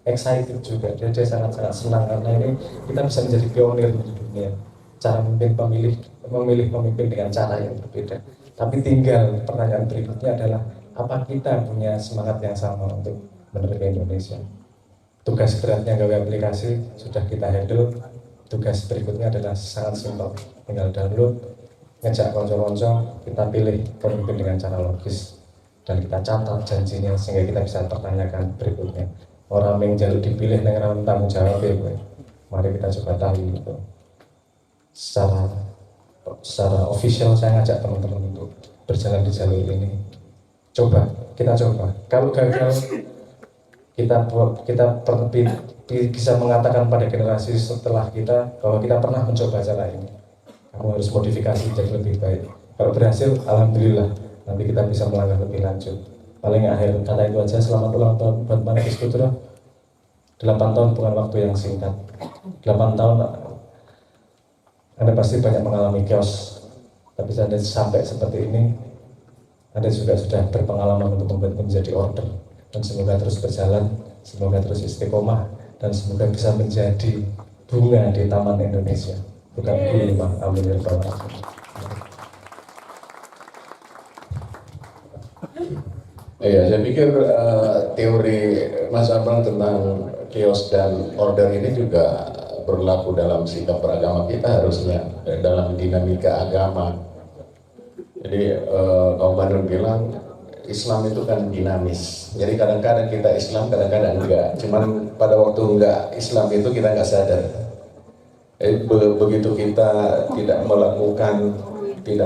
excited juga, dia sangat senang karena ini kita bisa menjadi pionir di dunia cara memilih pemimpin dengan cara yang berbeda. Tapi tinggal pertanyaan berikutnya adalah apa kita punya semangat yang sama untuk menerima Indonesia. Tugas beratnya gawe aplikasi sudah kita handle. Tugas berikutnya adalah sangat simpel, tinggal download, ngejak konco-konco, kita pilih pemimpin dengan cara logis dan kita catat janjinya sehingga kita bisa pertanyakan berikutnya. Orang yang jalur dipilih dengan tanggung jawab ya, mari kita coba tahu itu. Secara official saya ngajak teman-teman untuk berjalan di jalur ini. Kita coba. Kalau gagal, kita bisa mengatakan pada generasi setelah kita bahwa kita pernah mencoba jalan ini. Kamu harus modifikasi jadi lebih baik. Kalau berhasil, alhamdulillah. Nanti kita bisa melangkah lebih lanjut. Paling akhir kata itu aja. Selamat ulang tahun buat Manifest Putra. 8 tahun bukan waktu yang singkat. 8 tahun Anda pasti banyak mengalami chaos. Tapi Anda sampai seperti ini, Anda juga sudah berpengalaman untuk membuat menjadi order. Dan semoga terus berjalan, semoga terus istiqomah, dan semoga bisa menjadi bunga di Taman Indonesia, bukan gulma. Amin ya rabbal alamin. Iya, saya pikir teori Mas Abang tentang chaos dan order ini juga berlaku dalam sikap beragama kita harusnya, dalam dinamika agama. Jadi kaum Bandung bilang Islam itu kan dinamis. Jadi kadang-kadang kita Islam, kadang-kadang enggak. Cuman pada waktu enggak Islam itu kita enggak sadar. Begitu kita tidak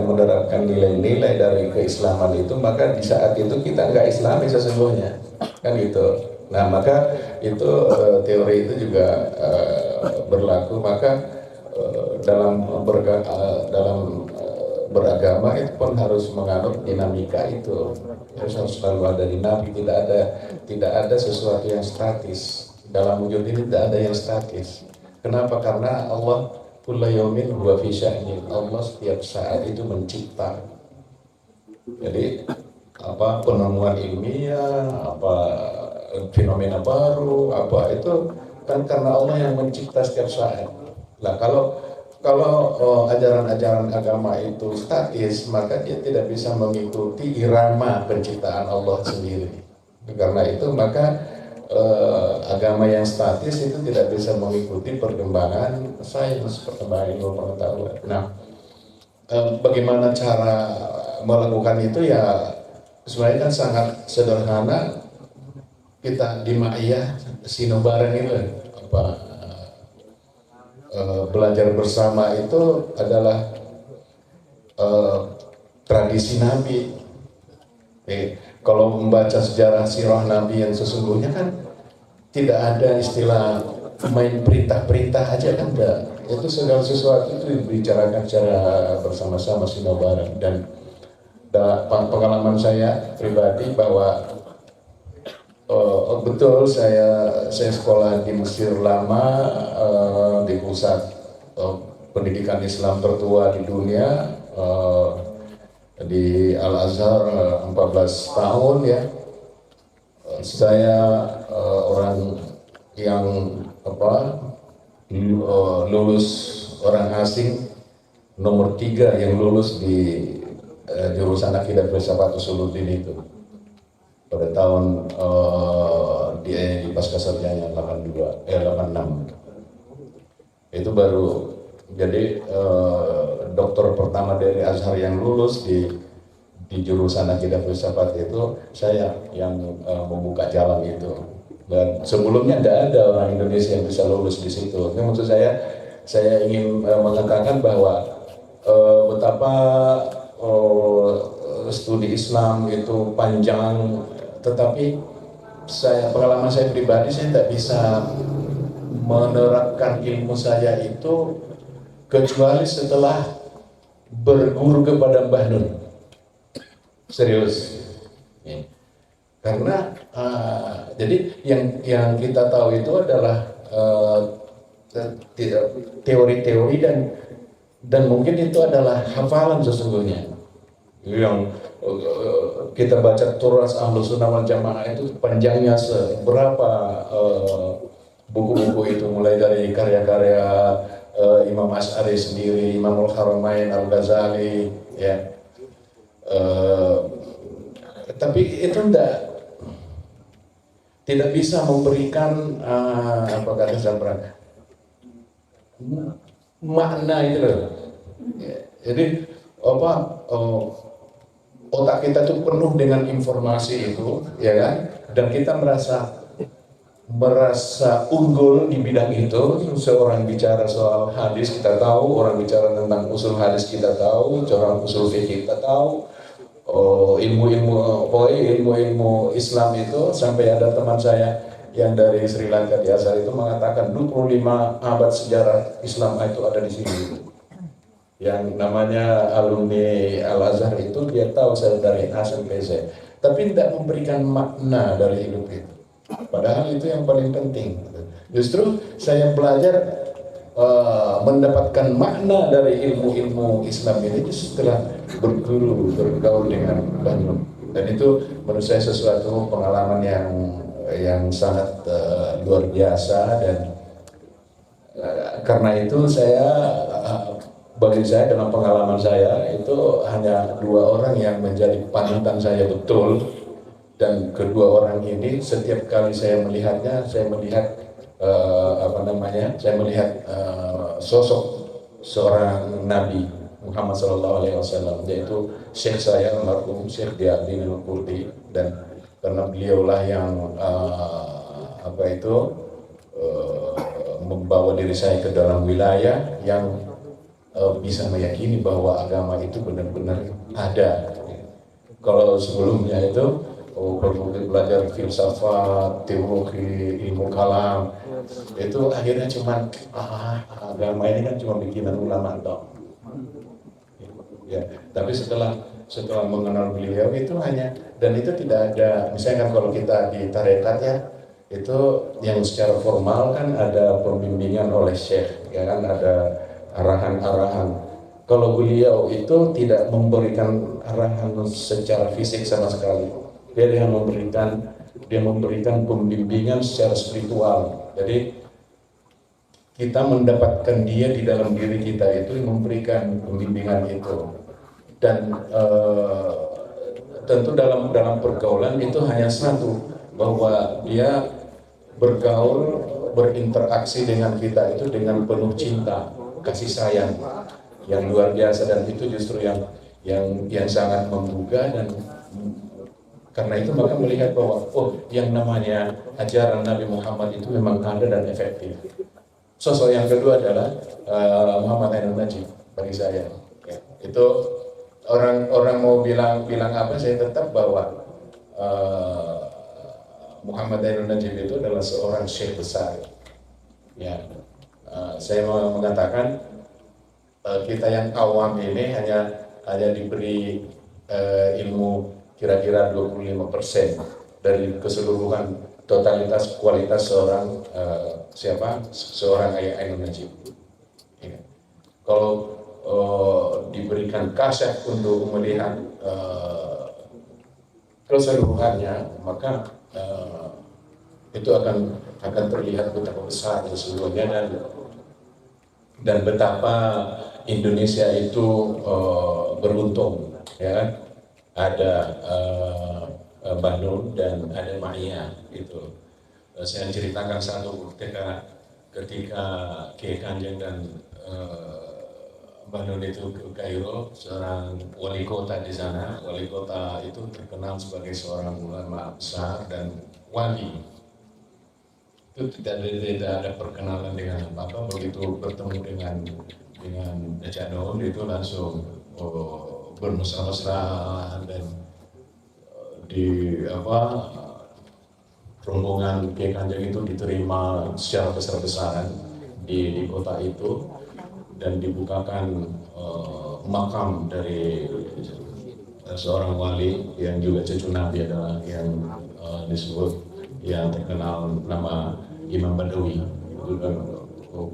menerapkan nilai-nilai dari keislaman itu, maka di saat itu kita enggak Islami sesungguhnya, kan gitu. Nah, maka itu teori itu juga berlaku. Maka dalam beragama itu pun harus menganut dinamika itu. Harus selalu ada dinamika, tidak ada sesuatu yang statis. Dalam wujud ini tidak ada yang statis. Kenapa? Karena Allah kulla yaumin huwa fi sya'nin. Allah setiap saat itu mencipta. Jadi apa penemuan ilmiah, apa fenomena baru, apa itu kan karena Allah yang mencipta setiap saat. Nah, kalau ajaran-ajaran agama itu statis, maka dia tidak bisa mengikuti irama penciptaan Allah sendiri. Karena itu maka agama yang statis itu tidak bisa mengikuti perkembangan sains, perkembangan ilmu pengetahuan. Nah, bagaimana cara melakukan itu ya sebenarnya kan sangat sederhana. Kita di Ma'iyah Sinobareng itu belajar bersama itu adalah tradisi Nabi. Kalau membaca sejarah sirah Nabi yang sesungguhnya kan tidak ada istilah main perintah-perintah aja kan enggak. Itu segala sesuatu itu dibicarakan secara bersama-sama Sinobareng. Dan pengalaman saya pribadi bahwa betul saya sekolah di Mesir lama, di pusat pendidikan Islam tertua di dunia, di Al-Azhar 14 tahun ya. Saya orang yang lulus orang asing nomor 3 yang lulus di jurusan Akidah Filsafat Usuluddin itu pada tahun di pasca sarjana 86 itu baru jadi dokter pertama dari Azhar yang lulus di jurusan Akidah Filsafat itu saya yang membuka jalan itu. Dan sebelumnya tidak ada orang Indonesia yang bisa lulus di situ. Ini maksud saya ingin mengatakan bahwa betapa studi Islam itu panjang, tetapi pengalaman saya pribadi, saya tidak bisa menerapkan ilmu saya itu kecuali setelah berguru kepada Mbah Nun. Serius. Karena jadi yang kita tahu itu adalah teori-teori dan mungkin itu adalah hafalan sesungguhnya. Yang kita baca turas Ahlus Sunnah wal Jamaah itu panjangnya seberapa buku-buku itu, mulai dari karya-karya Imam Asy'ari sendiri, Imamul Haramain Al-Ghazali, ya. Tapi itu tidak bisa memberikan apa kata Zamran, makna itu loh. Jadi otak kita tuh penuh dengan informasi itu, ya kan? Dan kita merasa unggul di bidang itu. Seorang bicara soal hadis kita tahu, orang bicara tentang usul hadis kita tahu, orang usul fikih kita tahu. Ilmu Islam itu, sampai ada teman saya yang dari Sri Lanka di Azhar itu mengatakan 25 abad sejarah Islam itu ada di sini. Yang namanya alumni Al-Azhar itu, dia tahu saya dari A sampai Z, tapi tidak memberikan makna dari hidup itu. Padahal itu yang paling penting. Justru saya belajar mendapatkan makna dari ilmu-ilmu Islam ini setelah bergaul dengan Mbah. Dan itu menurut saya sesuatu pengalaman yang sangat luar biasa. Dan karena itu bagi saya dalam pengalaman saya itu hanya 2 orang yang menjadi panutan saya betul. Dan kedua orang ini setiap kali saya melihatnya, saya melihat sosok seorang Nabi Muhammad SAW, yaitu Syekh saya almarhum Syekh Diyaddin Al-Qurdi. Dan karena beliaulah yang membawa diri saya ke dalam wilayah yang bisa meyakini bahwa agama itu benar-benar ada. Kalau sebelumnya itu belajar filsafat, teologi, ilmu kalam, itu akhirnya cuma agama ini kan cuma bikinan ulama toh. Ya, tapi setelah mengenal beliau itu dan itu tidak ada, misalnya kan kalau kita di tarekat ya, itu yang secara formal kan ada pembimbingan oleh syekh, ya kan, ada arahan-arahan. Kalau beliau itu tidak memberikan arahan secara fisik sama sekali. Dia memberikan pembimbingan secara spiritual. Jadi kita mendapatkan dia di dalam diri kita itu memberikan pembimbingan itu. Dan tentu dalam pergaulan itu hanya satu, bahwa dia bergaul, berinteraksi dengan kita itu dengan penuh cinta, kasih sayang yang luar biasa. Dan itu justru yang sangat menggugah. Dan karena itu maka melihat bahwa yang namanya ajaran Nabi Muhammad itu memang ada dan efektif. Sosok yang kedua adalah Muhammad Ainun Najib bagi saya. Ya, itu orang mau bilang apa, saya tetap bahwa Muhammad Ainun Najib itu adalah seorang syekh besar. Ya, saya mau mengatakan kita yang awam ini hanya diberi ilmu kira-kira 25% dari keseluruhan totalitas kualitas seorang Ayah Ainun Najib. Ya. Kalau diberikan kaset untuk melihat keseluruhannya, maka itu akan terlihat betapa besar sesungguhnya dan betapa Indonesia itu beruntung, ya kan? Ada Mbah Nun dan ada Ma'iyah gitu. Saya ceritakan satu ketika Kiai Kanjeng dan Mbah Nun itu ke Kairo, seorang wali kota di sana. Wali kota itu terkenal sebagai seorang ulama besar dan wali. itu tidak ada perkenalan dengan apa, begitu bertemu dengan Cak Nun itu langsung bermesra-mesraan, dan di rombongan Kiai Kanjeng itu diterima secara besar-besaran di kota itu, dan dibukakan makam dari seorang wali yang juga cucu Nabi, adalah yang disebut yang terkenal nama Imam Badawi.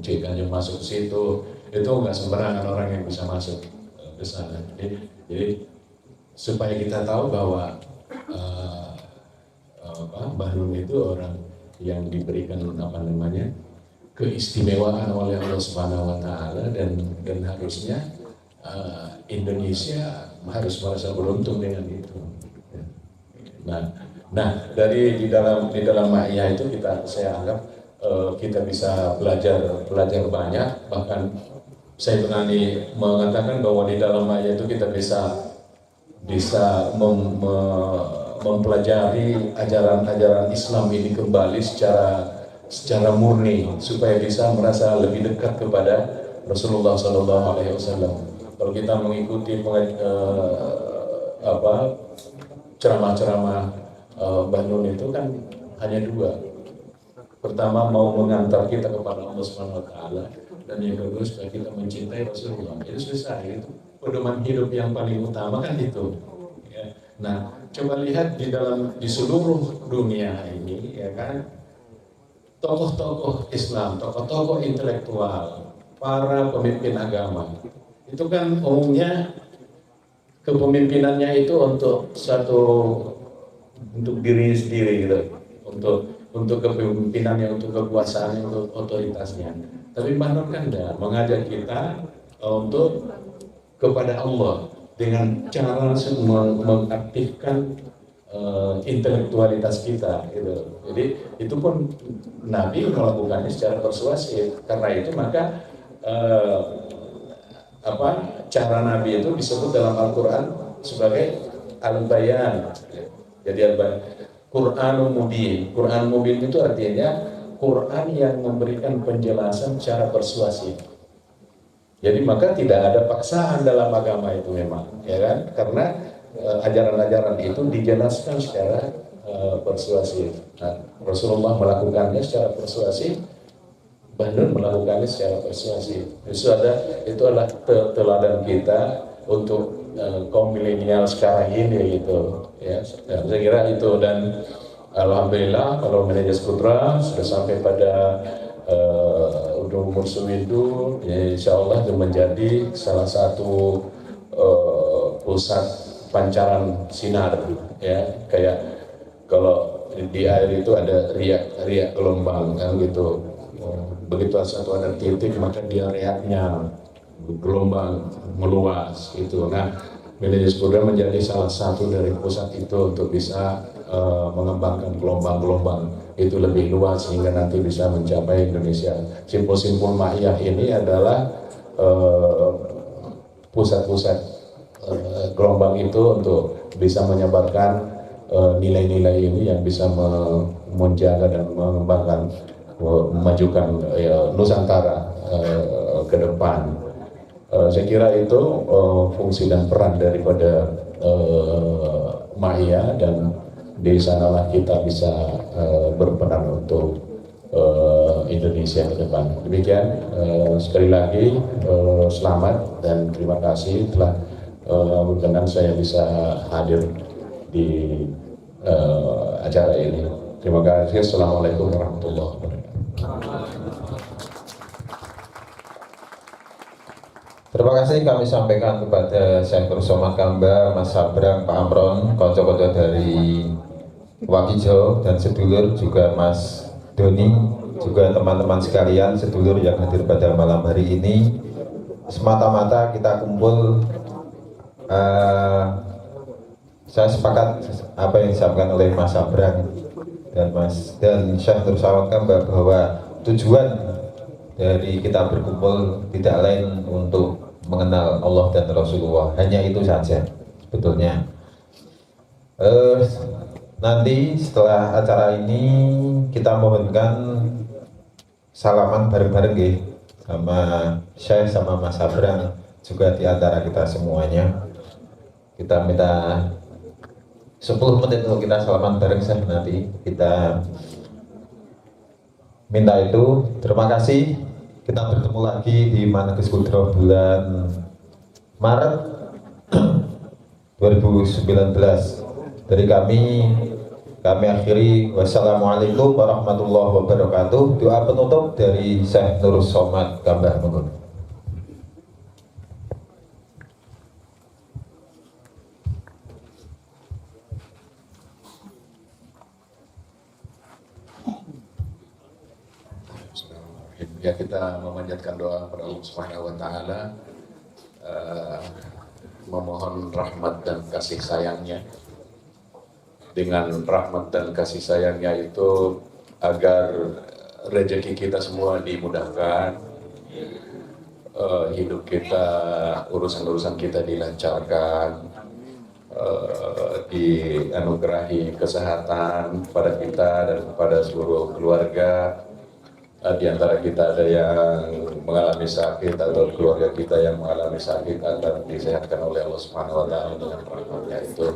Kiai Kanjeng masuk ke situ, itu nggak sembarangan orang yang bisa masuk ke sana. Jadi supaya kita tahu bahwa Mbah Nun itu orang yang diberikan keistimewaan oleh Allah Subhanahu Wa Taala, dan harusnya Indonesia harus merasa beruntung dengan itu. Nah, di dalam Ma'iyah itu saya anggap kita bisa belajar banyak. Bahkan saya berani mengatakan bahwa di dalam Ma'iyah itu kita bisa mempelajari ajaran-ajaran Islam ini kembali secara murni, supaya bisa merasa lebih dekat kepada Rasulullah SAW. Kalau kita mengikuti ceramah-ceramah Mbah Nun itu kan hanya dua. Pertama, mau mengantar kita kepada Allah Subhanahu Wa Taala, dan yang kedua supaya kita mencintai Rasulullah. Itu selesai. Itu pedoman hidup yang paling utama kan itu. Ya. Nah, coba lihat di seluruh dunia ini, ya kan, tokoh-tokoh Islam, tokoh-tokoh intelektual, para pemimpin agama, itu kan umumnya kepemimpinannya itu untuk diri sendiri gitu, untuk kepemimpinannya, untuk kekuasaannya, untuk otoritasnya. Tapi Mbah Nun kan mengajak kita untuk kepada Allah dengan cara mengaktifkan intelektualitas kita gitu. Jadi itu pun Nabi melakukannya secara persuasif. Karena itu maka cara Nabi itu disebut dalam Al-Quran sebagai al-bayan. Jadi Quranul Mubin. Quran Mubin itu artinya Quran yang memberikan penjelasan secara persuasif. Jadi maka tidak ada paksaan dalam agama itu memang, ya kan? Karena ajaran-ajaran itu dijelaskan secara persuasif. Nah, Rasulullah melakukannya secara persuasif, Mbah Nun melakukannya secara persuasif. Itu adalah teladan kita untuk kaum milenial sekarang ini gitu. Ya, saya kira itu, dan alhamdulillah kalau Manajer Putra sudah sampai pada umur sewidu, ya insya Allah itu menjadi salah satu pusat pancaran sinar, ya, kayak kalau di air itu ada riak gelombang kan gitu. Begitu satu ada titik maka dia riaknya gelombang meluas gitu. Nah, Manajer Putra menjadi salah satu dari pusat itu untuk bisa mengembangkan gelombang-gelombang itu lebih luas sehingga nanti bisa mencapai Indonesia. Simpul-simpul Ma'iyah ini adalah pusat-pusat gelombang itu untuk bisa menyebarkan nilai-nilai ini yang bisa menjaga dan mengembangkan, memajukan Nusantara ke depan. Saya kira itu fungsi dan peran daripada Ma'iyah, dan di sanalah kita bisa berperan untuk Indonesia ke depan. Demikian, sekali lagi selamat dan terima kasih telah berkenan saya bisa hadir di acara ini. Terima kasih. Assalamualaikum warahmatullahi wabarakatuh. Terima kasih kami sampaikan kepada Syekh Somad Kamba, Mas Sabrang, Pak Amron, konco-konco dari Wakijo dan sedulur, juga Mas Doni, juga teman-teman sekalian sedulur yang hadir pada malam hari ini. Semata-mata kita kumpul, saya sepakat apa yang disampaikan oleh Mas Sabrang dan Syekh Somad Kamba bahwa tujuan dari kita berkumpul tidak lain untuk mengenal Allah dan Rasulullah, hanya itu saja sebetulnya. nanti setelah acara ini kita mohonkan salaman bareng-bareng nggih sama Syekh sama Mas Sabran juga di antara kita semuanya. Kita minta 10 menit untuk kita salaman bareng Syekh nanti. Kita minta itu. Terima kasih. Kita bertemu lagi di Managis Kudro bulan Maret 2019. Dari kami akhiri. Wassalamualaikum warahmatullahi wabarakatuh. Doa penutup dari Syekh Nur Somad Gambah Mengun. Ya, kita memanjatkan doa kepada Allah Subhanahu wa taala, memohon rahmat dan kasih sayangnya. Dengan rahmat dan kasih sayangnya itu agar rezeki kita semua dimudahkan, hidup kita, urusan-urusan kita dilancarkan, dianugerahi kesehatan kepada kita dan kepada seluruh keluarga. Di antara kita ada yang mengalami sakit atau keluarga kita yang mengalami sakit akan disehatkan oleh Allah Subhanahu wa taala dengan rahmatnya itu.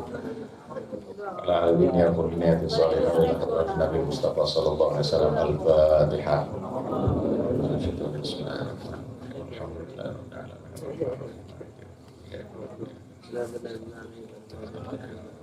Alhamdulillah murniatu salihah wa Nabi Mustafa sallallahu alaihi wasallam al-Fatihah. Bismillahirrahmanirrahim.